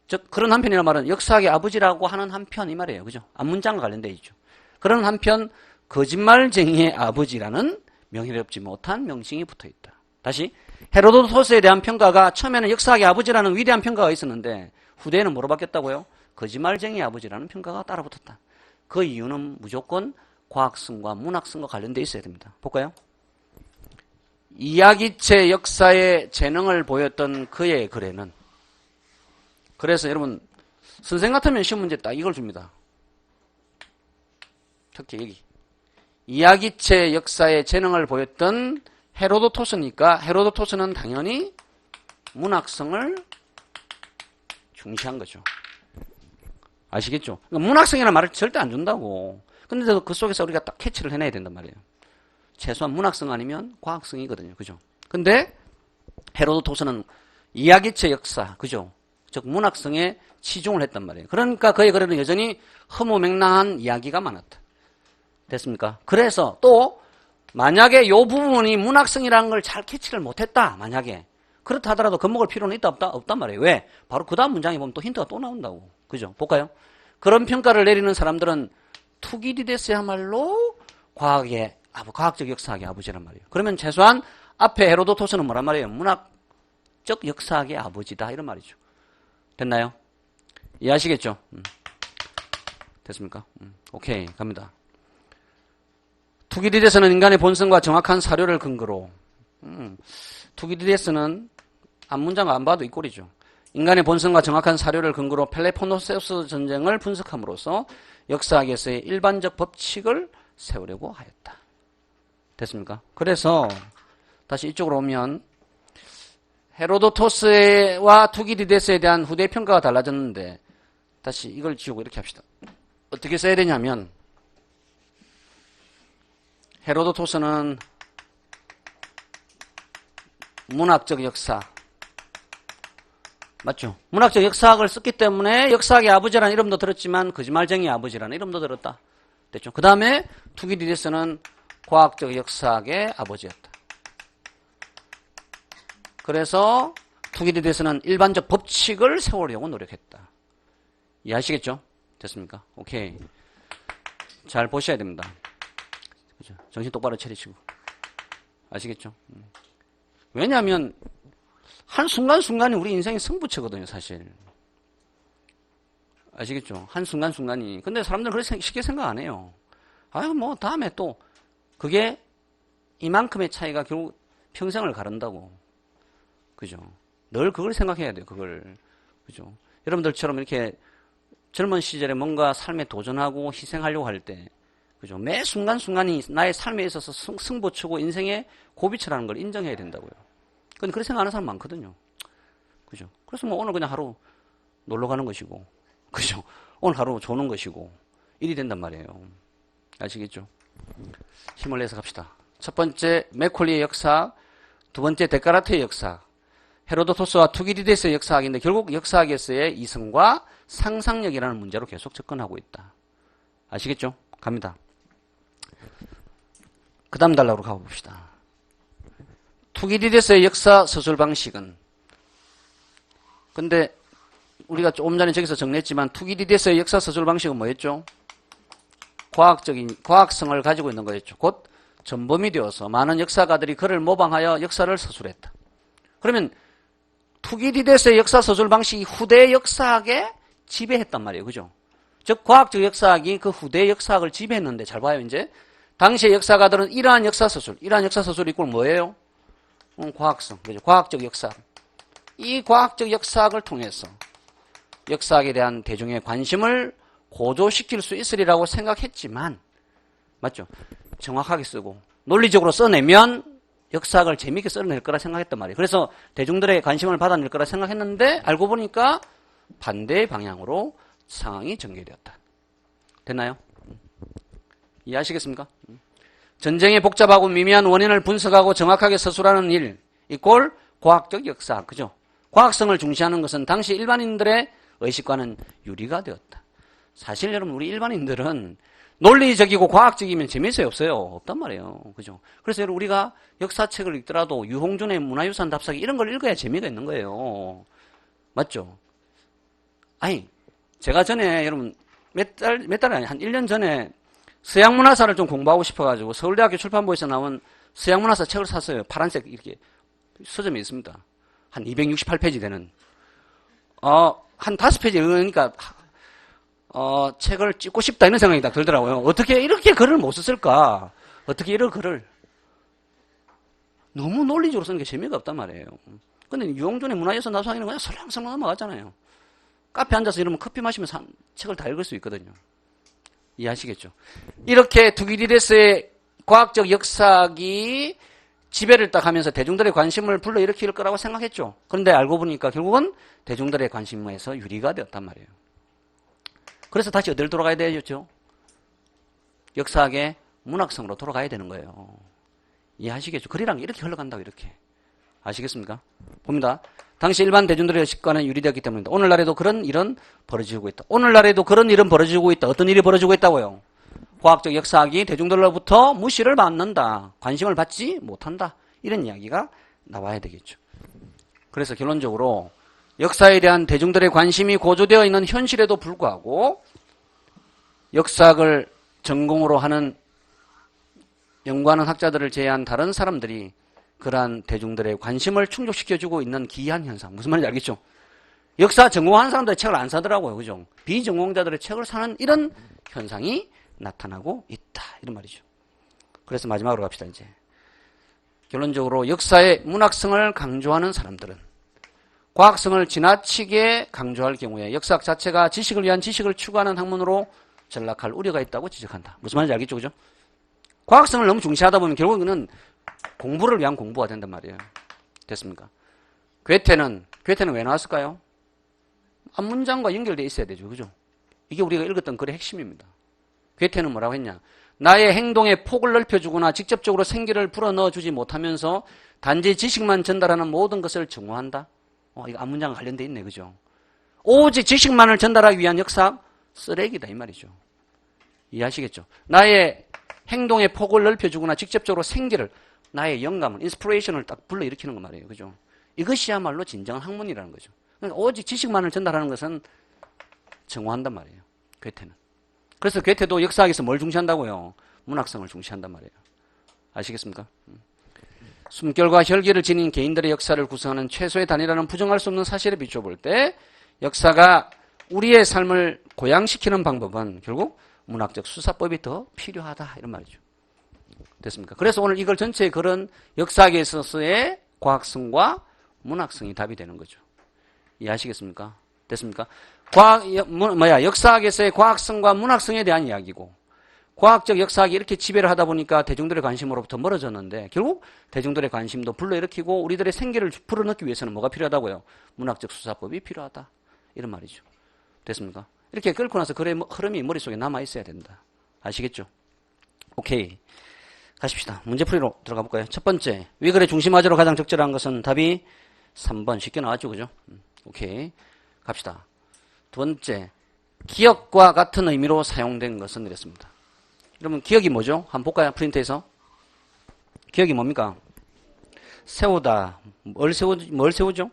Speaker 1: 즉 그런 한편이라는 말은 역사학의 아버지라고 하는 한편 이 말이에요. 그죠? 앞문장과 관련되어 있죠. 그런 한편 거짓말쟁이의 아버지라는 명예롭지 못한 명칭이 붙어있다. 다시 헤로도토스에 대한 평가가 처음에는 역사학의 아버지라는 위대한 평가가 있었는데 후대에는 뭐로 바뀌었다고요? 거짓말쟁이의 아버지라는 평가가 따라붙었다. 그 이유는 무조건 과학성과 문학성과 관련되어 있어야 됩니다. 볼까요? 이야기체 역사의 재능을 보였던 그의 글에는, 그래서 여러분 선생 같으면 시험 문제 딱 이걸 줍니다. 특히 여기 이야기체 역사의 재능을 보였던 헤로도토스니까 헤로도토스는 당연히 문학성을 중시한 거죠. 아시겠죠? 그러니까 문학성이라는 말을 절대 안 준다고. 근데 그 속에서 우리가 딱 캐치를 해내야 된단 말이에요. 최소한 문학성 아니면 과학성이거든요. 그죠? 근데 헤로도토스는 이야기체 역사, 그죠? 즉 문학성에 치중을 했단 말이에요. 그러니까 그의 글에는 여전히 허무맹랑한 이야기가 많았다. 됐습니까? 그래서 또 만약에 이 부분이 문학성이라는 걸 잘 캐치를 못했다. 만약에 그렇다 하더라도 겁먹을 필요는 있다 없다? 없단 말이에요. 왜? 바로 그 다음 문장에 보면 또 힌트가 또 나온다고. 그죠? 볼까요? 그런 평가를 내리는 사람들은 투기디데스야말로 과학적 역사학의 아버지란 말이에요. 그러면 최소한 앞에 헤로도토스는 뭐란 말이에요? 문학적 역사학의 아버지다 이런 말이죠. 됐나요? 이해하시겠죠? 됐습니까? 오케이 갑니다. 투기디데스는 인간의 본성과 정확한 사료를 근거로 투기디데스는 앞문장 안 봐도 이 꼴이죠. 인간의 본성과 정확한 사료를 근거로 펠로폰네소스 전쟁을 분석함으로써 역사학에서의 일반적 법칙을 세우려고 하였다. 됐습니까? 그래서 다시 이쪽으로 오면 헤로도토스와 투기디데스에 대한 후대 평가가 달라졌는데 다시 이걸 지우고 이렇게 합시다. 어떻게 써야 되냐면 헤로도토스는 문학적 역사 맞죠? 문학적 역사학을 썼기 때문에 역사학의 아버지라는 이름도 들었지만 거짓말쟁이의 아버지라는 이름도 들었다. 됐죠? 그 다음에 투기디데스는 과학적 역사학의 아버지였다. 그래서 투기디데스는 일반적 법칙을 세우려고 노력했다. 이해하시겠죠? 됐습니까? 오케이. 잘 보셔야 됩니다. 그죠? 정신 똑바로 차리시고. 아시겠죠? 왜냐하면 한순간순간이 우리 인생의 승부처거든요, 사실. 아시겠죠? 한순간순간이. 근데 사람들은 그렇게 쉽게 생각 안 해요. 아유, 뭐, 다음에 또, 그게 이만큼의 차이가 결국 평생을 가른다고. 그죠? 늘 그걸 생각해야 돼요, 그걸. 그죠? 여러분들처럼 이렇게 젊은 시절에 뭔가 삶에 도전하고 희생하려고 할 때, 그죠? 매 순간순간이 나의 삶에 있어서 승부처고 인생의 고비처라는 걸 인정해야 된다고요. 근데 그렇게 생각하는 사람 많거든요. 그죠? 그래서 뭐 오늘 그냥 하루 놀러 가는 것이고, 그죠? 오늘 하루 조는 것이고, 일이 된단 말이에요. 아시겠죠? 힘을 내서 갑시다. 첫 번째, 메콜리의 역사, 두 번째, 데카르트의 역사, 헤로도토스와 투기디데스의 역사학인데 결국 역사학에서의 이성과 상상력이라는 문제로 계속 접근하고 있다. 아시겠죠? 갑니다. 그 다음 단락으로 가봅시다. 투기디데스의 역사 서술 방식은 근데 우리가 조금 전에 저기서 정리했지만 투기디데스의 역사 서술 방식은 뭐였죠? 과학성을 가지고 있는 거였죠. 곧 전범이 되어서 많은 역사가들이 그를 모방하여 역사를 서술했다. 그러면 투기디데스의 역사 서술 방식이 후대 역사학에 지배했단 말이에요. 그죠? 즉 과학적 역사학이 그 후대 역사학을 지배했는데 잘 봐요. 이제 당시의 역사가들은 이러한 역사 서술 이꼴 뭐예요? 과학성, 그죠? 과학적 역사. 이 과학적 역사학을 통해서 역사학에 대한 대중의 관심을 고조시킬 수 있으리라고 생각했지만, 맞죠? 정확하게 쓰고 논리적으로 써내면 역사학을 재미있게 써낼 거라 생각했단 말이에요. 그래서 대중들의 관심을 받아낼 거라 생각했는데 알고 보니까 반대의 방향으로 상황이 전개되었다. 됐나요? 이해하시겠습니까? 전쟁의 복잡하고 미미한 원인을 분석하고 정확하게 서술하는 일, 이꼴 과학적 역사, 그죠? 과학성을 중시하는 것은 당시 일반인들의 의식과는 유리가 되었다. 사실 여러분, 우리 일반인들은 논리적이고 과학적이면 재미있어요, 없어요? 없단 말이에요. 그죠? 그래서 여러분, 우리가 역사책을 읽더라도 유홍준의 문화유산 답사기 이런 걸 읽어야 재미가 있는 거예요. 맞죠? 아니, 제가 전에 여러분, 몇 달 아니, 한 1년 전에 서양문화사를 좀 공부하고 싶어가지고 서울대학교 출판부에서 나온 서양문화사 책을 샀어요. 파란색 이렇게 서점에 있습니다. 한 268페이지 되는. 한 5페이지 읽으니까 책을 찍고 싶다 이런 생각이 딱 들더라고요. 어떻게 이렇게 글을 못 썼을까? 어떻게 이런 글을. 너무 논리적으로 쓰는 게 재미가 없단 말이에요. 근데 유홍준의 문화유산 답사기는 그냥 설렁설렁 넘어가잖아요. 카페 앉아서 이러면 커피 마시면서 책을 다 읽을 수 있거든요. 이해하시겠죠? 이렇게 투기디데스의 과학적 역사기 지배를 딱 하면서 대중들의 관심을 불러일으킬 거라고 생각했죠. 그런데 알고 보니까 결국은 대중들의 관심에서 유리가 되었단 말이에요. 그래서 다시 어디를 돌아가야 되겠죠? 역사학의 문학성으로 돌아가야 되는 거예요. 이해하시겠죠? 글이란 게 이렇게 흘러간다고 이렇게. 아시겠습니까? 봅니다. 당시 일반 대중들의 의식과는 유리되었기 때문입니다. 오늘날에도 그런 일은 벌어지고 있다. 오늘날에도 그런 일은 벌어지고 있다. 어떤 일이 벌어지고 있다고요? 과학적 역사학이 대중들로부터 무시를 받는다. 관심을 받지 못한다. 이런 이야기가 나와야 되겠죠. 그래서 결론적으로 역사에 대한 대중들의 관심이 고조되어 있는 현실에도 불구하고 역사학을 전공으로 하는 연구하는 학자들을 제외한 다른 사람들이 그러한 대중들의 관심을 충족시켜주고 있는 기이한 현상. 무슨 말인지 알겠죠? 역사 전공하는 사람들의 책을 안 사더라고요. 그죠? 비전공자들의 책을 사는 이런 현상이 나타나고 있다. 이런 말이죠. 그래서 마지막으로 갑시다, 이제. 결론적으로 역사의 문학성을 강조하는 사람들은 과학성을 지나치게 강조할 경우에 역사학 자체가 지식을 위한 지식을 추구하는 학문으로 전락할 우려가 있다고 지적한다. 무슨 말인지 알겠죠? 그죠? 과학성을 너무 중시하다 보면 결국에는 공부를 위한 공부가 된단 말이에요. 됐습니까? 괴테는 왜 나왔을까요? 앞문장과 연결되어 있어야 되죠. 그죠? 이게 우리가 읽었던 글의 핵심입니다. 괴테는 뭐라고 했냐? 나의 행동에 폭을 넓혀주거나 직접적으로 생기를 불어넣어주지 못하면서 단지 지식만 전달하는 모든 것을 증오한다. 이거 앞문장과 관련되어 있네. 그죠? 오직 지식만을 전달하기 위한 역사 쓰레기다 이 말이죠. 이해하시겠죠? 나의 행동의 폭을 넓혀주거나 직접적으로 생기를 나의 영감을, 인스피레이션을 딱 불러일으키는 거 말이에요. 그죠? 이것이야말로 진정한 학문이라는 거죠. 그러니까 오직 지식만을 전달하는 것은 증오한단 말이에요. 괴테는. 그래서 괴테도 역사학에서 뭘 중시한다고요? 문학성을 중시한단 말이에요. 아시겠습니까? 숨결과 혈기를 지닌 개인들의 역사를 구성하는 최소의 단위라는 부정할 수 없는 사실에 비춰볼 때 역사가 우리의 삶을 고양시키는 방법은 결국 문학적 수사법이 더 필요하다 이런 말이죠. 됐습니까? 그래서 오늘 이걸 전체의 글은 역사학에 있어서의 과학성과 문학성이 답이 되는 거죠. 이해하시겠습니까? 됐습니까? 역사학에서의 과학성과 문학성에 대한 이야기고 과학적 역사학이 이렇게 지배를 하다 보니까 대중들의 관심으로부터 멀어졌는데 결국 대중들의 관심도 불러일으키고 우리들의 생계를 불어넣기 위해서는 뭐가 필요하다고요? 문학적 수사법이 필요하다. 이런 말이죠. 됐습니까? 이렇게 끌고 나서 글의 흐름이 머릿속에 남아있어야 된다. 아시겠죠? 오케이. 가십시다. 문제풀이로 들어가 볼까요? 첫 번째, 위글의 중심화제로 가장 적절한 것은 답이 3번. 쉽게 나왔죠, 그죠? 오케이. 갑시다. 두 번째, 기억과 같은 의미로 사용된 것은 이랬습니다. 여러분, 기억이 뭐죠? 한번 볼까요? 프린트에서. 기억이 뭡니까? 세우다. 뭘 세우죠?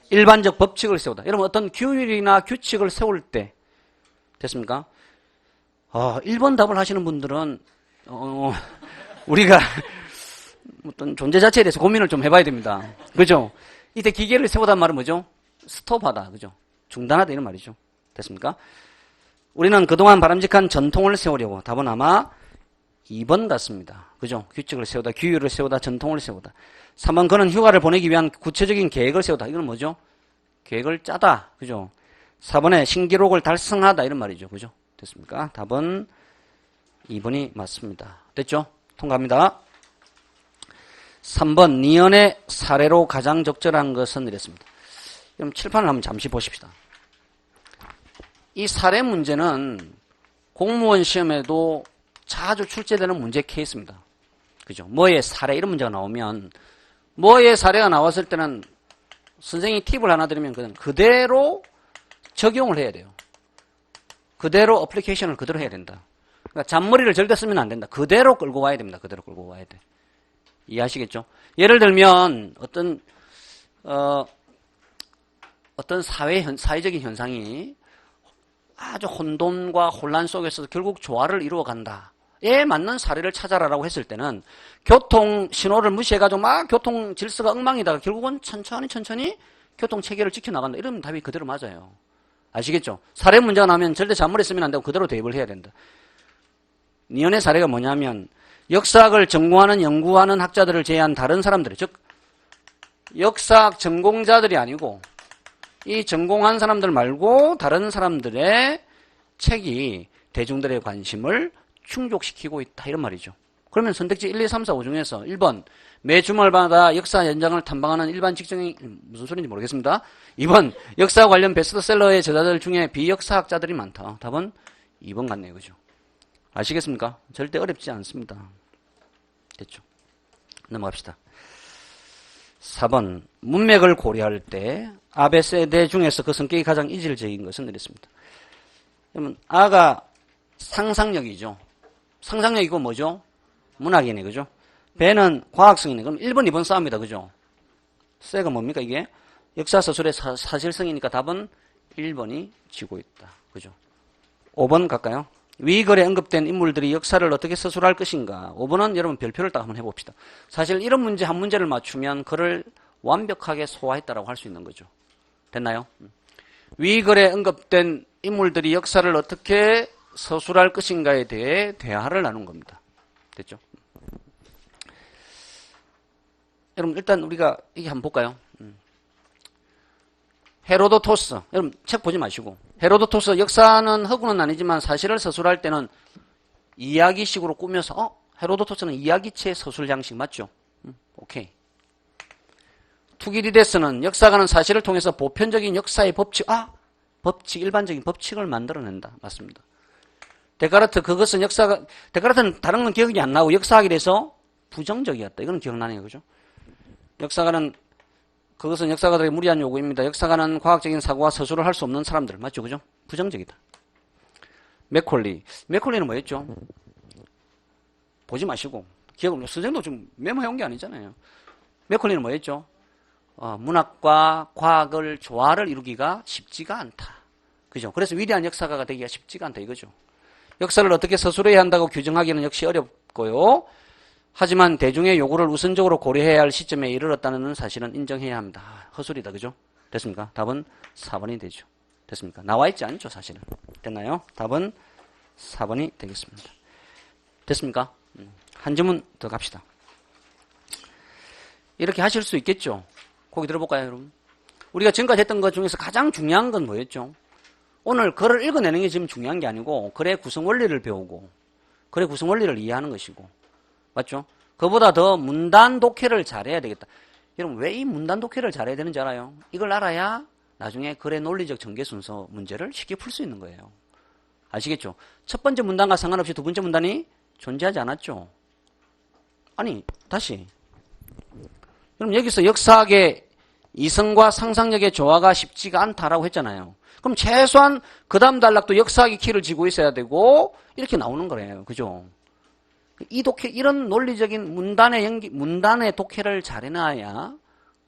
Speaker 1: 일반적 법칙을 세우다. 여러분, 어떤 규율이나 규칙을 세울 때, 됐습니까? 1번 답을 하시는 분들은, 우리가 어떤 존재 자체에 대해서 고민을 좀 해봐야 됩니다. 그죠? 이때 기계를 세우다 말은 뭐죠? 스톱하다. 그죠? 중단하다 이런 말이죠. 됐습니까? 우리는 그동안 바람직한 전통을 세우려고 답은 아마 2번 같습니다. 그죠? 규칙을 세우다, 규율을 세우다, 전통을 세우다. 3번 그는 휴가를 보내기 위한 구체적인 계획을 세우다. 이건 뭐죠? 계획을 짜다. 그죠? 4번에 신기록을 달성하다. 이런 말이죠. 그죠? 됐습니까? 답은 2번이 맞습니다. 됐죠? 통과합니다. 3번 니언의 사례로 가장 적절한 것은 이랬습니다. 그럼 칠판을 한번 잠시 보십시다. 이 사례 문제는 공무원 시험에도 자주 출제되는 문제 케이스입니다. 그죠? 뭐의 사례 이런 문제가 나오면 뭐의 사례가 나왔을 때는 선생님이 팁을 하나 드리면 그대로 적용을 해야 돼요. 그대로 어플리케이션을 그대로 해야 된다. 그러니까 잔머리를 절대 쓰면 안 된다. 그대로 끌고 와야 됩니다. 그대로 끌고 와야 돼. 이해하시겠죠? 예를 들면 어떤 사회적인 현상이 아주 혼돈과 혼란 속에서 결국 조화를 이루어 간다에 맞는 사례를 찾아라라고 했을 때는 교통 신호를 무시해가지고 막 교통 질서가 엉망이다가 결국은 천천히 교통 체계를 지켜나간다. 이러면 답이 그대로 맞아요. 아시겠죠? 사례 문제가 나면 절대 잔머리 쓰면 안 되고 그대로 대입을 해야 된다. 니은의 사례가 뭐냐면 역사학을 전공하는 연구하는 학자들을 제외한 다른 사람들, 즉 역사학 전공자들이 아니고 이 전공한 사람들 말고 다른 사람들의 책이 대중들의 관심을 충족시키고 있다 이런 말이죠. 그러면 선택지 1, 2, 3, 4, 5 중에서 1번 매 주말마다 역사 현장을 탐방하는 일반 직장인 무슨 소리인지 모르겠습니다. 2번 역사 관련 베스트셀러의 저자들 중에 비역사학자들이 많다. 답은 2번 같네요. 그죠? 아시겠습니까? 절대 어렵지 않습니다. 됐죠? 넘어갑시다. 4번 문맥을 고려할 때 아베 세대 중에서 그 성격이 가장 이질적인 것은 이랬습니다. 그러면 아가 상상력이죠. 상상력이고 뭐죠? 문학이네. 그죠? 배는 과학성이네. 그럼 1번, 2번 싸움이다. 그죠? 세가 뭡니까 이게? 역사서술의 사실성이니까 답은 1번이 지고 있다. 그죠? 5번 갈까요? 위글에 언급된 인물들이 역사를 어떻게 서술할 것인가. 5번은 여러분 별표를 딱 한번 해봅시다. 사실 이런 문제 한 문제를 맞추면 그를 완벽하게 소화했다라고 할 수 있는 거죠. 됐나요? 위글에 언급된 인물들이 역사를 어떻게 서술할 것인가에 대해 대화를 나눈 겁니다. 됐죠? 여러분 일단 우리가 이게 한번 볼까요? 헤로도토스. 여러분 책 보지 마시고 헤로도토스 역사는 허구는 아니지만 사실을 서술할 때는 이야기식으로 꾸며서 헤로도토스는 이야기체 서술 양식 맞죠? 오케이. 투기디데스는 역사가는 사실을 통해서 보편적인 역사의 법칙 일반적인 법칙을 만들어낸다. 맞습니다. 데카르트 그것은 데카르트는 다른 건 기억이 안 나고 역사학에 대해서 부정적이었다. 이건 기억나네요. 그죠? 역사가는 그것은 역사가들의 무리한 요구입니다. 역사가는 과학적인 사고와 서술을 할 수 없는 사람들. 맞죠? 그죠? 부정적이다. 맥콜리는 뭐였죠? 보지 마시고. 기억을, 선생님도 좀 메모해온 게 아니잖아요. 맥콜리는 뭐였죠? 문학과 과학을 조화를 이루기가 쉽지가 않다. 그죠? 그래서 위대한 역사가가 되기가 쉽지가 않다. 이거죠. 역사를 어떻게 서술해야 한다고 규정하기는 역시 어렵고요. 하지만 대중의 요구를 우선적으로 고려해야 할 시점에 이르렀다는 사실은 인정해야 합니다. 허술이다. 그죠? 됐습니까? 답은 4번이 되죠. 됐습니까? 나와 있지 않죠, 사실은. 됐나요? 답은 4번이 되겠습니다. 됐습니까? 한 질문 더 갑시다. 이렇게 하실 수 있겠죠? 거기 들어볼까요, 여러분? 우리가 지금까지 했던 것 중에서 가장 중요한 건 뭐였죠? 오늘 글을 읽어내는 게 지금 중요한 게 아니고 글의 구성 원리를 배우고 글의 구성 원리를 이해하는 것이고 맞죠? 그보다 더 문단 독해를 잘해야 되겠다. 여러분 왜 이 문단 독해를 잘해야 되는지 알아요? 이걸 알아야 나중에 글의 논리적 전개 순서 문제를 쉽게 풀 수 있는 거예요. 아시겠죠? 첫 번째 문단과 상관없이 두 번째 문단이 존재하지 않았죠? 아니 다시 그럼 여기서 역사학의 이성과 상상력의 조화가 쉽지가 않다라고 했잖아요. 그럼 최소한 그 다음 단락도 역사학의 키를 쥐고 있어야 되고 이렇게 나오는 거예요. 그죠? 이 독해, 이런 논리적인 문단의 독해를 잘 해놔야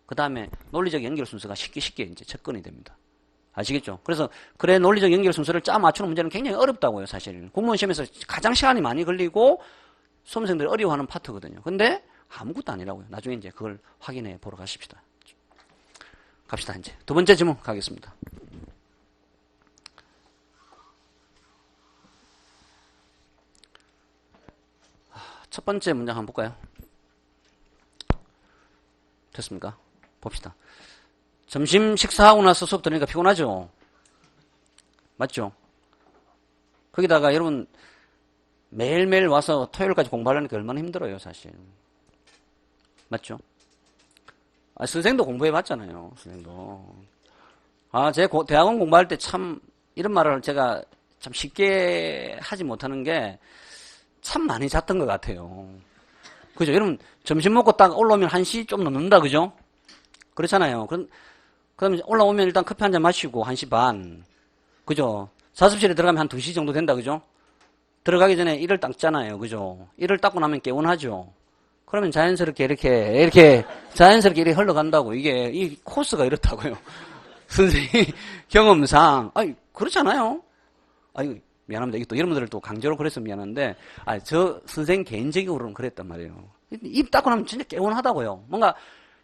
Speaker 1: 그 다음에 논리적 연결 순서가 쉽게 이제 접근이 됩니다. 아시겠죠? 그래서 그래 논리적 연결 순서를 짜 맞추는 문제는 굉장히 어렵다고요, 사실. 공무원 시험에서 가장 시간이 많이 걸리고 수험생들이 어려워하는 파트거든요. 근데 아무것도 아니라고요. 나중에 이제 그걸 확인해 보러 가십시다. 갑시다, 이제. 두 번째 질문 가겠습니다. 첫 번째 문장 한번 볼까요? 됐습니까? 봅시다. 점심 식사하고 나서 수업 들으니까 피곤하죠? 맞죠? 거기다가 여러분 매일매일 와서 토요일까지 공부하려니까 얼마나 힘들어요, 사실. 맞죠? 선생님도 공부해봤잖아요, 선생님도. 제 대학원 공부할 때 참 이런 말을 제가 참 쉽게 하지 못하는 게 참 많이 잤던 것 같아요. 그죠? 여러분, 점심 먹고 딱 올라오면 1시 좀 넘는다, 그죠? 그렇잖아요. 그럼 올라오면 일단 커피 한 잔 마시고 1시 반. 그죠? 자습실에 들어가면 한 2시 정도 된다, 그죠? 들어가기 전에 이를 닦잖아요, 그죠? 이를 닦고 나면 개운하죠? 그러면 자연스럽게 이렇게 자연스럽게 이렇게 흘러간다고. 이 코스가 이렇다고요. 선생님 경험상. 아니, 그렇잖아요? 아유, 미안합니다. 이게 또 여러분들을 또 강제로 그래서 미안한데, 저 선생님 개인적으로는 그랬단 말이에요. 입 닦고 나면 진짜 개운하다고요. 뭔가,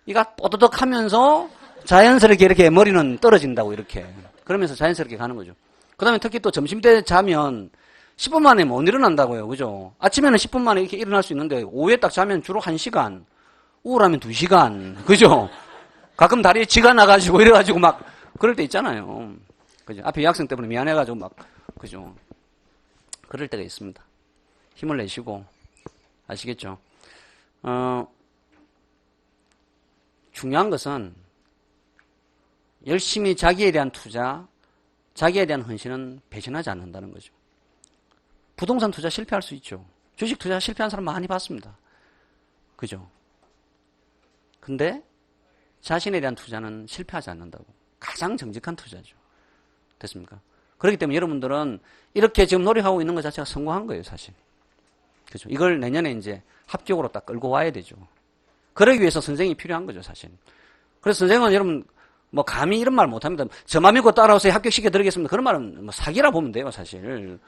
Speaker 1: 이가 뽀드득 하면서 자연스럽게 이렇게 머리는 떨어진다고, 이렇게. 그러면서 자연스럽게 가는 거죠. 그 다음에 특히 또 점심때 자면 10분 만에 못 일어난다고요. 그죠? 아침에는 10분 만에 이렇게 일어날 수 있는데, 오후에 딱 자면 주로 1시간, 우울하면 2시간. 그죠? 가끔 다리에 쥐가 나가지고 이래가지고 막, 그럴 때 있잖아요. 그죠? 앞에 여학생 때문에 미안해가지고 막, 그죠? 그럴 때가 있습니다. 힘을 내시고, 아시겠죠? 중요한 것은 열심히 자기에 대한 투자, 자기에 대한 헌신은 배신하지 않는다는 거죠. 부동산 투자 실패할 수 있죠. 주식 투자 실패한 사람 많이 봤습니다. 그죠? 근데 자신에 대한 투자는 실패하지 않는다고. 가장 정직한 투자죠. 됐습니까? 그렇기 때문에 여러분들은 이렇게 지금 노력하고 있는 것 자체가 성공한 거예요, 사실. 그죠? 이걸 내년에 이제 합격으로 딱 끌고 와야 되죠. 그러기 위해서 선생이 필요한 거죠, 사실. 그래서 선생은 여러분, 뭐, 감히 이런 말 못 합니다. 저만 믿고 따라오세요. 합격시켜 드리겠습니다. 그런 말은 뭐 사기라 보면 돼요, 사실.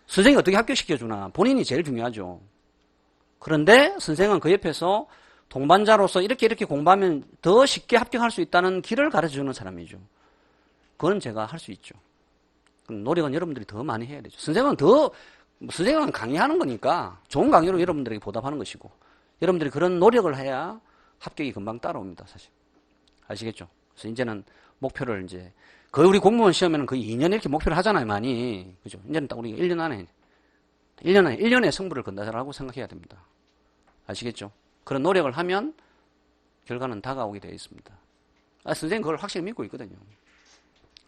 Speaker 1: 선생이 어떻게 합격시켜주나. 본인이 제일 중요하죠. 그런데 선생은 그 옆에서 동반자로서 이렇게 공부하면 더 쉽게 합격할 수 있다는 길을 가르쳐 주는 사람이죠. 그건 제가 할 수 있죠. 노력은 여러분들이 더 많이 해야 되죠. 선생은 강의하는 거니까 좋은 강의로 여러분들에게 보답하는 것이고, 여러분들이 그런 노력을 해야 합격이 금방 따라옵니다, 사실. 아시겠죠? 그래서 이제는 목표를 거의 우리 공무원 시험에는 거의 2년 이렇게 목표를 하잖아요, 많이. 그죠? 이제는 딱 우리가 1년에 승부를 건다라고 생각해야 됩니다. 아시겠죠? 그런 노력을 하면 결과는 다가오게 되어 있습니다. 선생님 그걸 확실히 믿고 있거든요.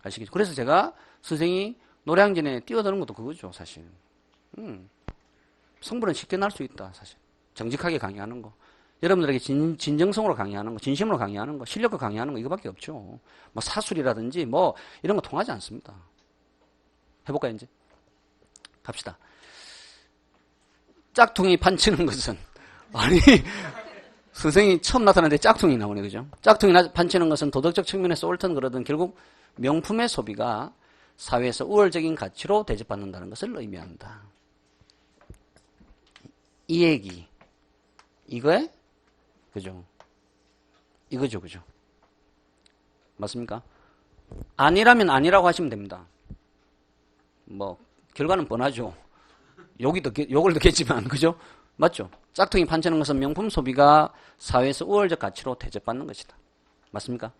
Speaker 1: 아시겠죠? 그래서 제가 선생이 노량진에 뛰어드는 것도 그거죠, 사실. 성분은 쉽게 날 수 있다, 사실. 정직하게 강의하는 거. 여러분들에게 진정성으로 강의하는 거, 진심으로 강의하는 거, 실력과 강의하는 거, 이거밖에 없죠. 뭐 사술이라든지 뭐 이런 거 통하지 않습니다. 해볼까요, 이제? 갑시다. 짝퉁이 판치는 것은, 아니, 선생이 처음 나타났는데 짝퉁이 나오네, 그죠? 짝퉁이 판치는 것은 도덕적 측면에서 옳든 그러든 결국 명품의 소비가 사회에서 우월적인 가치로 대접받는다는 것을 의미한다. 이 얘기, 이거에, 그죠? 이거죠, 그죠? 맞습니까? 아니라면 아니라고 하시면 됩니다. 뭐, 결과는 뻔하죠. 욕을 듣겠지만, 그죠? 맞죠? 짝퉁이 판치는 것은 명품 소비가 사회에서 우월적 가치로 대접받는 것이다. 맞습니까?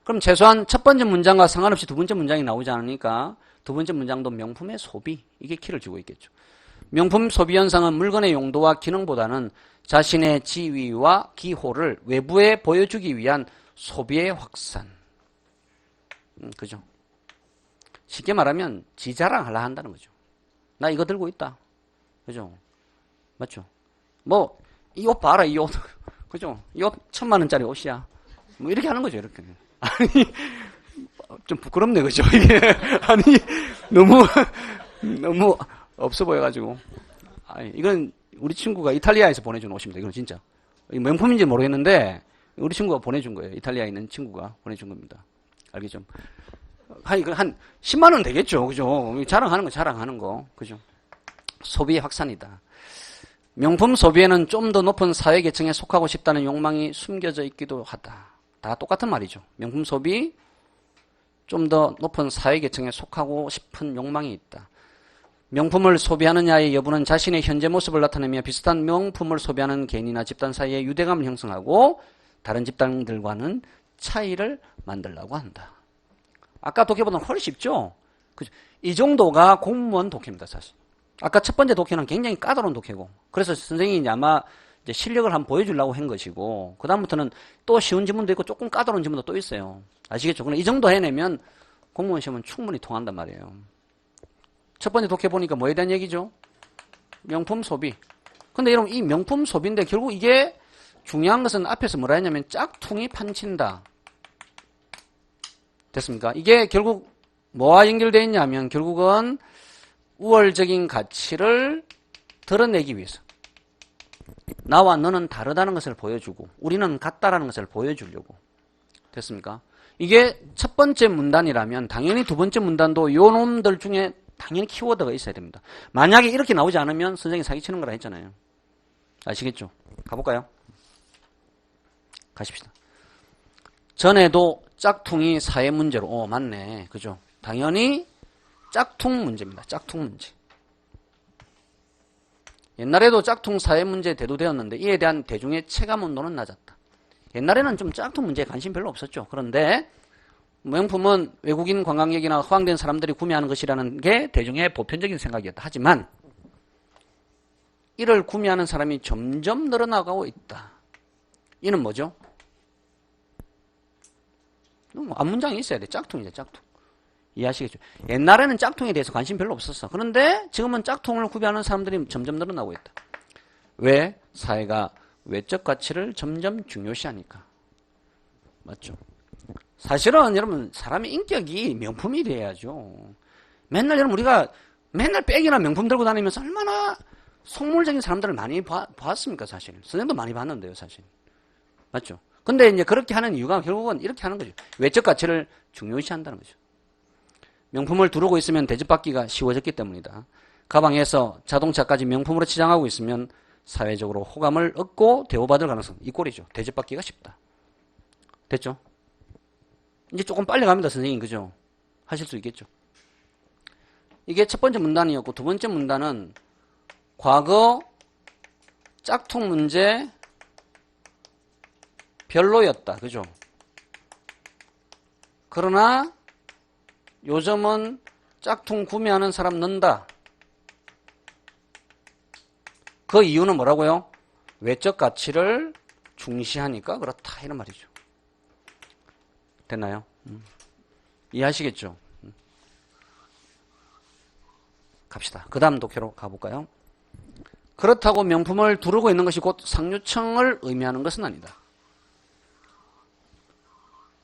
Speaker 1: 그럼 최소한 첫 번째 문장과 상관없이 두 번째 문장이 나오지 않으니까 두 번째 문장도 명품의 소비, 이게 키를 쥐고 있겠죠. 명품 소비 현상은 물건의 용도와 기능보다는 자신의 지위와 기호를 외부에 보여주기 위한 소비의 확산. 그죠? 쉽게 말하면 지 자랑하려 한다는 거죠. 나 이거 들고 있다. 그죠? 맞죠? 뭐, 이 옷 봐라, 이 옷. 그죠? 이 옷 1,000만 원짜리 옷이야. 뭐, 이렇게 하는 거죠, 이렇게. 아니, 좀 부끄럽네, 그죠? 이게. 아니, 너무 없어 보여가지고. 아니, 이건 우리 친구가 이탈리아에서 보내준 옷입니다. 이건 진짜. 명품인지 모르겠는데, 우리 친구가 보내준 거예요. 이탈리아에 있는 친구가 보내준 겁니다. 알겠죠? 한 10만 원 되겠죠. 그죠? 자랑하는 거. 그죠? 소비의 확산이다. 명품 소비에는 좀 더 높은 사회 계층에 속하고 싶다는 욕망이 숨겨져 있기도 하다. 다 똑같은 말이죠. 명품 소비, 좀 더 높은 사회 계층에 속하고 싶은 욕망이 있다. 명품을 소비하느냐의 여부는 자신의 현재 모습을 나타내며 비슷한 명품을 소비하는 개인이나 집단 사이에 유대감을 형성하고 다른 집단들과는 차이를 만들려고 한다. 아까 독해보다는 훨씬 쉽죠? 그죠? 이 정도가 공무원 독해입니다, 사실. 아까 첫 번째 독해는 굉장히 까다로운 독해고, 그래서 선생님이 아마 이제 실력을 한번 보여주려고 한 것이고, 그다음부터는 또 쉬운 지문도 있고 조금 까다로운 지문도 또 있어요. 아시겠죠? 그럼 이 정도 해내면 공무원 시험은 충분히 통한단 말이에요. 첫 번째 독해 보니까 뭐에 대한 얘기죠? 명품 소비. 근데 여러분 이 명품 소비인데 결국 이게 중요한 것은 앞에서 뭐라 했냐면 짝퉁이 판친다. 됐습니까? 이게 결국 뭐와 연결되어 있냐면 결국은 우월적인 가치를 드러내기 위해서 나와 너는 다르다는 것을 보여주고 우리는 같다라는 것을 보여주려고. 됐습니까? 이게 첫 번째 문단이라면 당연히 두 번째 문단도 요 놈들 중에 당연히 키워드가 있어야 됩니다. 만약에 이렇게 나오지 않으면 선생님이 사기치는 거라 했잖아요. 아시겠죠? 가볼까요? 가십시다. 전에도 짝퉁이 사회 문제로 맞네. 그죠? 당연히 짝퉁 문제입니다. 짝퉁 문제. 옛날에도 짝퉁 사회 문제 대두되었는데 이에 대한 대중의 체감 온도는 낮았다. 옛날에는 좀 짝퉁 문제에 관심 별로 없었죠. 그런데 명품은 외국인 관광객이나 허황된 사람들이 구매하는 것이라는 게 대중의 보편적인 생각이었다. 하지만 이를 구매하는 사람이 점점 늘어나가고 있다. 이는 뭐죠? 앞문장이 있어야 돼. 짝퉁이죠. 짝퉁. 이해하시겠죠? 옛날에는 짝퉁에 대해서 관심 별로 없었어. 그런데 지금은 짝퉁을 구매하는 사람들이 점점 늘어나고 있다. 왜? 사회가 외적 가치를 점점 중요시하니까. 맞죠? 사실은 여러분 사람의 인격이 명품이 돼야죠. 맨날 여러분 우리가 맨날 백이나 명품 들고 다니면서 얼마나 속물적인 사람들을 많이 봤습니까? 사실. 선생님도 많이 봤는데요. 사실. 맞죠? 근데 이제 그렇게 하는 이유가 결국은 이렇게 하는 거죠. 외적 가치를 중요시한다는 거죠. 명품을 두르고 있으면 대접받기가 쉬워졌기 때문이다. 가방에서 자동차까지 명품으로 치장하고 있으면 사회적으로 호감을 얻고 대우받을 가능성 이 꼴이죠. 대접받기가 쉽다. 됐죠? 이제 조금 빨리 갑니다. 선생님. 그죠? 하실 수 있겠죠? 이게 첫 번째 문단이었고 두 번째 문단은 과거 짝퉁 문제 별로였다. 그죠? 그러나 요즘은 짝퉁 구매하는 사람 는다. 그 이유는 뭐라고요? 외적 가치를 중시하니까 그렇다. 이런 말이죠. 됐나요? 이해하시겠죠? 갑시다. 그 다음 독해로 가볼까요? 그렇다고 명품을 두르고 있는 것이 곧 상류층을 의미하는 것은 아니다.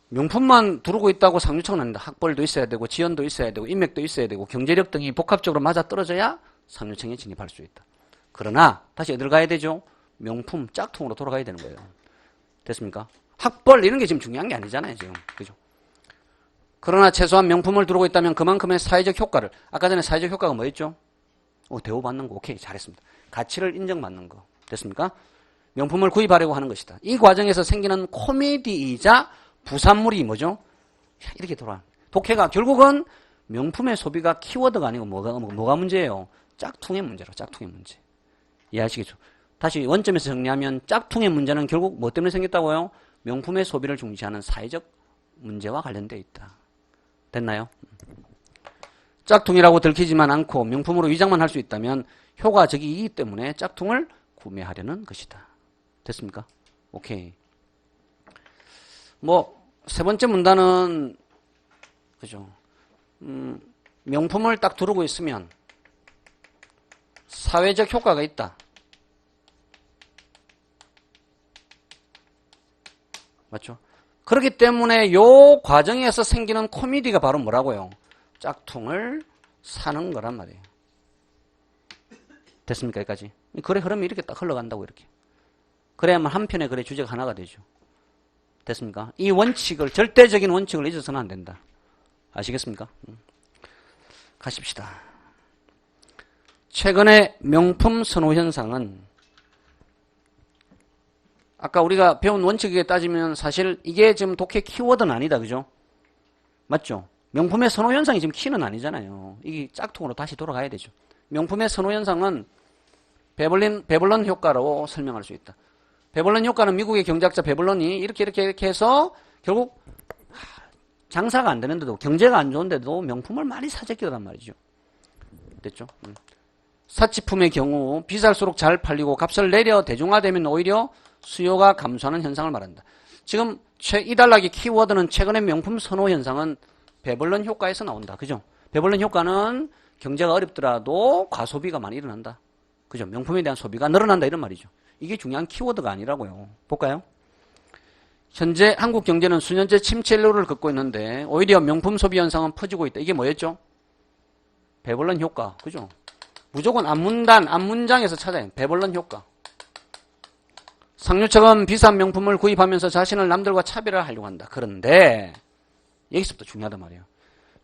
Speaker 1: 명품만 두르고 있다고 상류층은 아니다. 학벌도 있어야 되고 지연도 있어야 되고 인맥도 있어야 되고 경제력 등이 복합적으로 맞아떨어져야 상류층에 진입할 수 있다. 그러나 다시 어딜 가야 되죠? 명품, 짝퉁으로 돌아가야 되는 거예요. 됐습니까? 학벌 이런 게 지금 중요한 게 아니잖아요. 지금. 그죠? 그러나 최소한 명품을 두르고 있다면 그만큼의 사회적 효과를 아까 전에 사회적 효과가 뭐였죠? 대우받는 거. 오케이. 잘했습니다. 가치를 인정받는 거. 됐습니까? 명품을 구입하려고 하는 것이다. 이 과정에서 생기는 코미디이자 부산물이 뭐죠? 이렇게 돌아. 독해가 결국은 명품의 소비가 키워드가 아니고 뭐가 문제예요? 짝퉁의 문제로. 짝퉁의 문제. 이해하시겠죠? 다시 원점에서 정리하면 짝퉁의 문제는 결국 뭐 때문에 생겼다고요? 명품의 소비를 중시하는 사회적 문제와 관련되어 있다. 됐나요? 짝퉁이라고 들키지만 않고 명품으로 위장만 할 수 있다면 효과적이기 때문에 짝퉁을 구매하려는 것이다. 됐습니까? 오케이. 세 번째 문단은 그죠? 명품을 딱 두르고 있으면 사회적 효과가 있다. 맞죠? 그렇기 때문에 요 과정에서 생기는 코미디가 바로 뭐라고요? 짝퉁을 사는 거란 말이에요. 됐습니까? 여기까지? 글의 흐름이 이렇게 딱 흘러간다고 이렇게. 그래야만 한 편의 글의 주제가 하나가 되죠. 됐습니까? 이 원칙을 절대적인 원칙을 잊어서는 안 된다. 아시겠습니까? 가십시다. 최근의 명품 선호 현상은 아까 우리가 배운 원칙에 따지면 사실 이게 지금 독해 키워드는 아니다. 그죠? 맞죠? 명품의 선호 현상이 지금 키는 아니잖아요. 이게 짝퉁으로 다시 돌아가야 되죠. 명품의 선호 현상은 베블런 효과로 설명할 수 있다. 베블런 효과는 미국의 경제학자 베블런이 이렇게 해서 결국 장사가 안 되는데도 경제가 안 좋은데도 명품을 많이 사재기란 말이죠. 됐죠? 사치품의 경우 비쌀수록 잘 팔리고 값을 내려 대중화되면 오히려 수요가 감소하는 현상을 말한다. 지금 이단락의 키워드는 최근의 명품 선호 현상은 베블런 효과에서 나온다. 그죠? 베블런 효과는 경제가 어렵더라도 과소비가 많이 일어난다. 그죠? 명품에 대한 소비가 늘어난다 이런 말이죠. 이게 중요한 키워드가 아니라고요. 볼까요? 현재 한국 경제는 수년째 침체를 걷고 있는데 오히려 명품 소비 현상은 퍼지고 있다. 이게 뭐였죠? 배벌런 효과. 그죠? 무조건 앞문장에서 찾아요. 배벌런 효과. 상류층은 비싼 명품을 구입하면서 자신을 남들과 차별화하려고 한다. 그런데 여기서부터 중요하단 말이에요.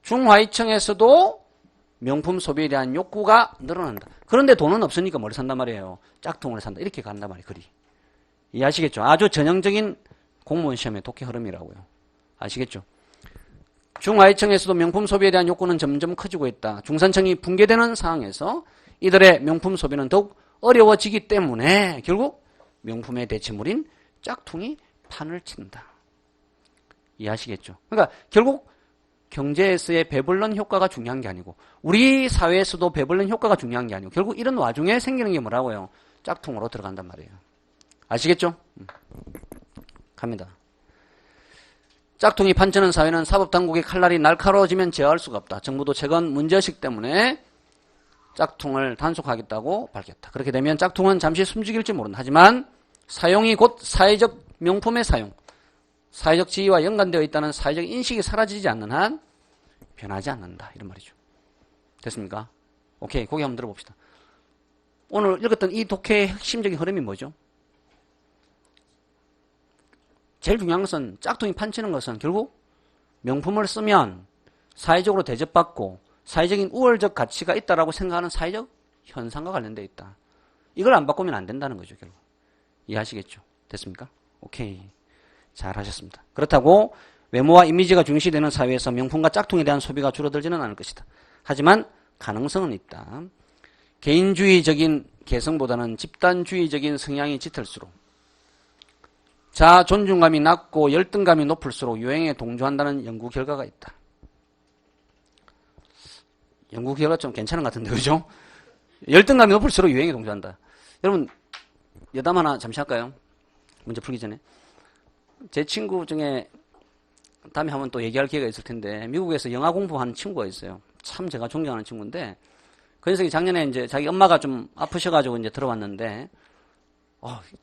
Speaker 1: 중하위층에서도 명품 소비에 대한 욕구가 늘어난다. 그런데 돈은 없으니까 뭘 산단 말이에요. 짝퉁을 산다. 이렇게 간단 말이에요. 글이. 이해하시겠죠? 아주 전형적인 공무원 시험의 독해 흐름이라고요. 아시겠죠? 중하위층에서도 명품 소비에 대한 욕구는 점점 커지고 있다. 중산층이 붕괴되는 상황에서 이들의 명품 소비는 더욱 어려워지기 때문에 결국 명품의 대체물인 짝퉁이 판을 친다. 이해하시겠죠? 그러니까 결국 경제에서의 배벌런 효과가 중요한 게 아니고 우리 사회에서도 배벌런 효과가 중요한 게 아니고 결국 이런 와중에 생기는 게 뭐라고요? 짝퉁으로 들어간단 말이에요. 아시겠죠? 갑니다. 짝퉁이 판치는 사회는 사법당국의 칼날이 날카로워지면 제어할 수가 없다. 정부도 최근 문제의식 때문에 짝퉁을 단속하겠다고 밝혔다. 그렇게 되면 짝퉁은 잠시 숨죽일지 모른다. 하지만 사용이 곧 사회적 명품의 사용, 사회적 지위와 연관되어 있다는 사회적 인식이 사라지지 않는 한 변하지 않는다. 이런 말이죠. 됐습니까? 오케이. 거기 한번 들어봅시다. 오늘 읽었던 이 독해의 핵심적인 흐름이 뭐죠? 제일 중요한 것은 짝퉁이 판치는 것은 결국 명품을 쓰면 사회적으로 대접받고 사회적인 우월적 가치가 있다라고 생각하는 사회적 현상과 관련되어 있다. 이걸 안 바꾸면 안 된다는 거죠. 결국. 이해하시겠죠? 됐습니까? 오케이. 잘 하셨습니다. 그렇다고 외모와 이미지가 중시되는 사회에서 명품과 짝퉁에 대한 소비가 줄어들지는 않을 것이다. 하지만 가능성은 있다. 개인주의적인 개성보다는 집단주의적인 성향이 짙을수록 자아 존중감이 낮고 열등감이 높을수록 유행에 동조한다는 연구 결과가 있다. 연구 결과 좀 괜찮은 것 같은데, 그죠? 열등감이 높을수록 유행에 동조한다. 여러분, 여담 하나 잠시 할까요? 문제 풀기 전에. 제 친구 중에 다음에 한번 또 얘기할 기회가 있을 텐데, 미국에서 영화 공부하는 친구가 있어요. 참 제가 존경하는 친구인데, 그 녀석이 작년에 이제 자기 엄마가 좀 아프셔가지고 이제 들어왔는데,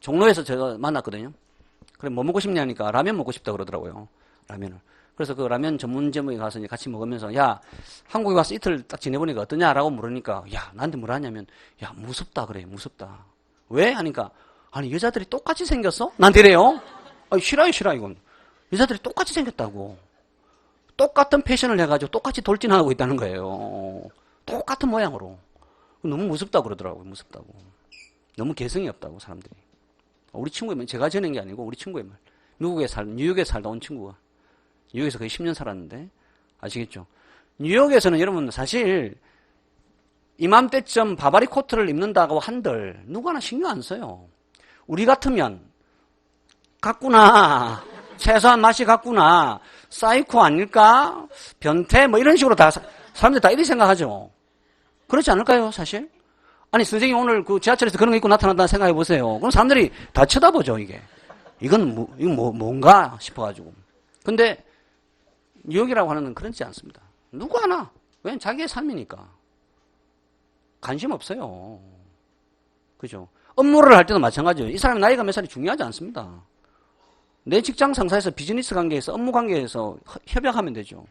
Speaker 1: 종로에서 제가 만났거든요. 그래, 뭐 먹고 싶냐니까 라면 먹고 싶다 그러더라고요. 라면을. 그래서 그 라면 전문점에 가서 이제 같이 먹으면서, 야, 한국에 와서 이틀 딱 지내보니까 어떠냐라고 물으니까, 야, 나한테 뭐라 하냐면, 야, 무섭다 그래, 무섭다. 왜? 하니까, 아니, 여자들이 똑같이 생겼어? 나한테 이래요. 싫어요, 이건. 여자들이 똑같이 생겼다고. 똑같은 패션을 해가지고 똑같이 돌진하고 있다는 거예요. 똑같은 모양으로. 너무 무섭다고 그러더라고요, 무섭다고. 너무 개성이 없다고, 사람들이. 우리 친구의 말, 제가 전한 게 아니고 우리 친구의 말. 뉴욕에 살다 온 친구가. 뉴욕에서 거의 10년 살았는데, 아시겠죠? 뉴욕에서는 여러분 사실 이맘때쯤 바바리 코트를 입는다고 한들 누구 하나 신경 안 써요. 우리 같으면 같구나, 최소한 맛이 같구나, 사이코 아닐까, 변태 뭐 이런 식으로 다 사람들이 다 이렇게 생각하죠. 그렇지 않을까요, 사실? 아니, 선생님 오늘 그 지하철에서 그런 거 입고 나타난다 생각해 보세요. 그럼 사람들이 다 쳐다보죠, 이게. 이건 뭔가 싶어가지고. 근데 뉴욕이라고 하는 건 그렇지 않습니다. 누구 하나. 왜냐면 자기의 삶이니까. 관심 없어요. 그죠? 업무를 할 때도 마찬가지예요. 이 사람의 나이가 몇 살이 중요하지 않습니다. 내 직장 상사에서 비즈니스 관계에서 업무 관계에서 협약하면 되죠.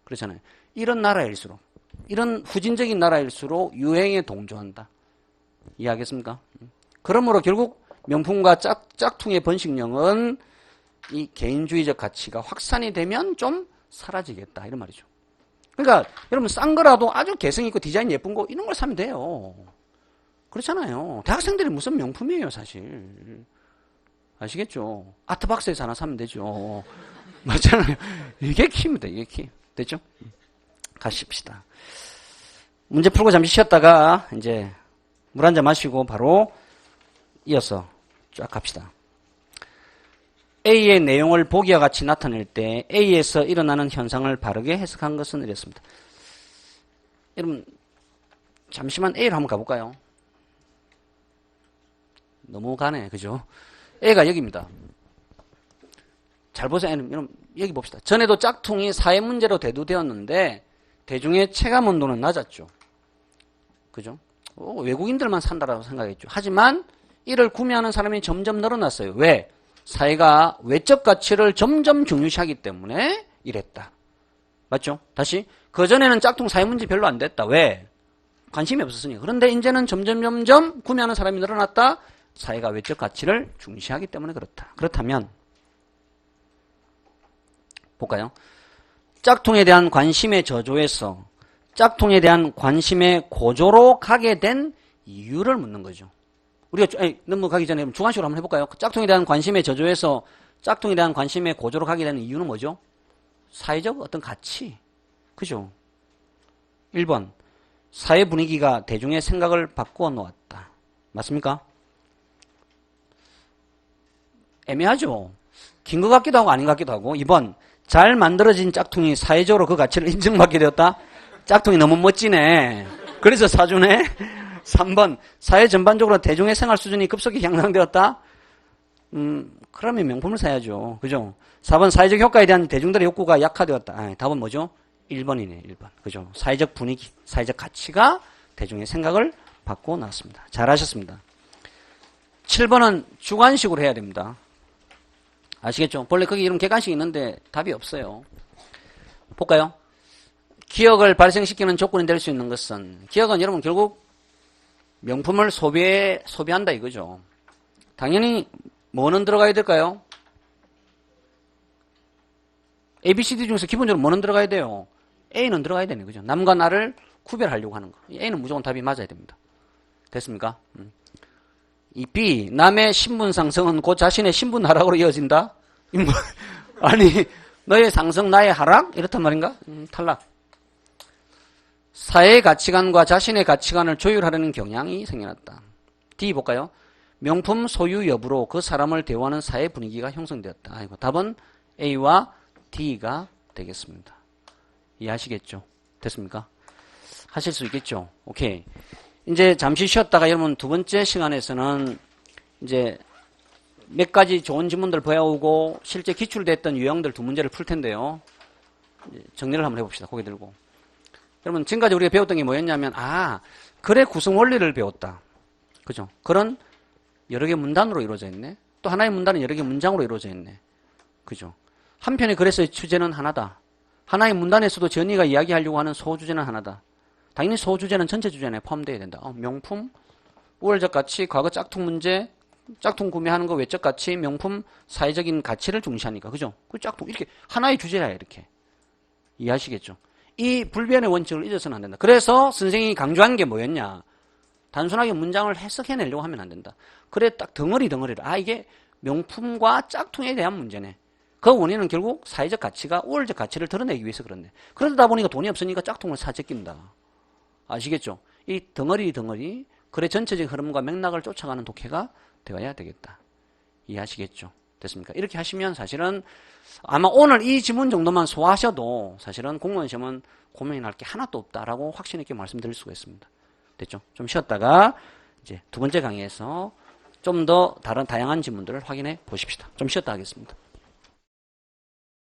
Speaker 1: 그렇잖아요. 이런 나라일수록, 이런 후진적인 나라일수록 유행에 동조한다. 이해하겠습니까? 그러므로 결국 명품과 짝퉁의 번식령은 이 개인주의적 가치가 확산이 되면 좀 사라지겠다. 이런 말이죠. 그러니까 여러분 싼 거라도 아주 개성 있고 디자인 예쁜 거 이런 걸 사면 돼요. 그렇잖아요. 대학생들이 무슨 명품이에요, 사실. 아시겠죠? 아트박스에서 하나 사면 되죠. 맞잖아요. 이게 키입니다. 이게 키. 됐죠? 가십시다. 문제 풀고 잠시 쉬었다가 이제 물 한 잔 마시고 바로 이어서 쫙 갑시다. A의 내용을 보기와 같이 나타낼 때 A에서 일어나는 현상을 바르게 해석한 것은 이랬습니다. 여러분 잠시만 A로 한번 가볼까요? 너무 가네, 그죠? A가 여기입니다. 잘 보세요. 여러분 여기 봅시다. 전에도 짝퉁이 사회 문제로 대두되었는데 대중의 체감 온도는 낮았죠. 그죠? 외국인들만 산다라고 생각했죠. 하지만 이를 구매하는 사람이 점점 늘어났어요. 왜? 사회가 외적 가치를 점점 중요시하기 때문에 이랬다. 맞죠? 다시 그전에는 짝퉁 사회 문제 별로 안 됐다. 왜? 관심이 없었으니까. 그런데 이제는 점점 구매하는 사람이 늘어났다. 사회가 외적 가치를 중시하기 때문에 그렇다. 그렇다면 볼까요? 짝퉁에 대한 관심의 저조에서 짝퉁에 대한 관심의 고조로 가게 된 이유를 묻는 거죠. 우리가 넘어가기 전에 주관식으로 한번 해볼까요? 짝퉁에 대한 관심의 저조에서 짝퉁에 대한 관심의 고조로 가게 되는 이유는 뭐죠? 사회적 어떤 가치. 그죠? 1번. 사회 분위기가 대중의 생각을 바꾸어 놓았다. 맞습니까? 애매하죠? 긴 것 같기도 하고 아닌 것 같기도 하고. 2번. 잘 만들어진 짝퉁이 사회적으로 그 가치를 인정받게 되었다. 짝퉁이 너무 멋지네. 그래서 사주네. 3번. 사회 전반적으로 대중의 생활 수준이 급속히 향상되었다. 그러면 명품을 사야죠. 그죠? 4번. 사회적 효과에 대한 대중들의 욕구가 약화되었다. 답은 뭐죠? 1번이네. 1번. 그죠? 사회적 분위기, 사회적 가치가 대중의 생각을 바꾸어 놨습니다. 잘하셨습니다. 7번은 주관식으로 해야 됩니다. 아시겠죠? 본래 거기 이런 객관식이 있는데 답이 없어요. 볼까요? 기억을 발생시키는 조건이 될 수 있는 것은, 기억은 여러분 결국 명품을 소비한다 이거죠. 당연히 뭐는 들어가야 될까요? A, B, C, D 중에서 기본적으로 뭐는 들어가야 돼요? A는 들어가야 되네. 그죠? 남과 나를 구별하려고 하는 거. A는 무조건 답이 맞아야 됩니다. 됐습니까? 이 B, 남의 신분 상승은 곧 자신의 신분 하락으로 이어진다? 아니, 너의 상승, 나의 하락? 이렇단 말인가? 탈락. 사회의 가치관과 자신의 가치관을 조율하려는 경향이 생겨났다. D 볼까요? 명품 소유 여부로 그 사람을 대우하는 사회 분위기가 형성되었다. 아이고, 답은 A와 D가 되겠습니다. 이해하시겠죠? 됐습니까? 하실 수 있겠죠? 오케이. 이제 잠시 쉬었다가 여러분 두 번째 시간에서는 이제 몇 가지 좋은 지문들 배우고 실제 기출됐던 유형들 두 문제를 풀 텐데요. 정리를 한번 해봅시다. 고개 들고. 여러분 지금까지 우리가 배웠던 게 뭐였냐면 글의 구성 원리를 배웠다. 그죠? 글은 여러 개 문단으로 이루어져 있네. 또 하나의 문단은 여러 개 문장으로 이루어져 있네. 그죠? 한 편의 글에서의 주제는 하나다. 하나의 문단에서도 전이가 이야기하려고 하는 소주제는 하나다. 당연히 소주제는 전체 주제에 포함되어야 된다. 명품, 우월적 가치, 과거 짝퉁 문제, 짝퉁 구매하는 거 외적 가치, 명품, 사회적인 가치를 중시하니까. 그죠? 그 짝퉁, 이렇게 하나의 주제야, 이렇게. 이해하시겠죠? 이 불변의 원칙을 잊어서는 안 된다. 그래서 선생님이 강조한 게 뭐였냐? 단순하게 문장을 해석해내려고 하면 안 된다. 그래, 딱 덩어리를. 이게 명품과 짝퉁에 대한 문제네. 그 원인은 결국 사회적 가치가 우월적 가치를 드러내기 위해서 그렇네. 그러다 보니까 돈이 없으니까 짝퉁을 사재낀다. 아시겠죠? 이 덩어리, 글의 전체적인 흐름과 맥락을 쫓아가는 독해가 되어야 되겠다. 이해하시겠죠? 됐습니까? 이렇게 하시면 사실은 아마 오늘 이 지문 정도만 소화하셔도 사실은 공무원 시험은 고민할 게 하나도 없다라고 확신 있게 말씀드릴 수가 있습니다. 됐죠? 좀 쉬었다가 이제 두 번째 강의에서 좀 더 다양한 지문들을 확인해 보십시다. 좀 쉬었다 하겠습니다.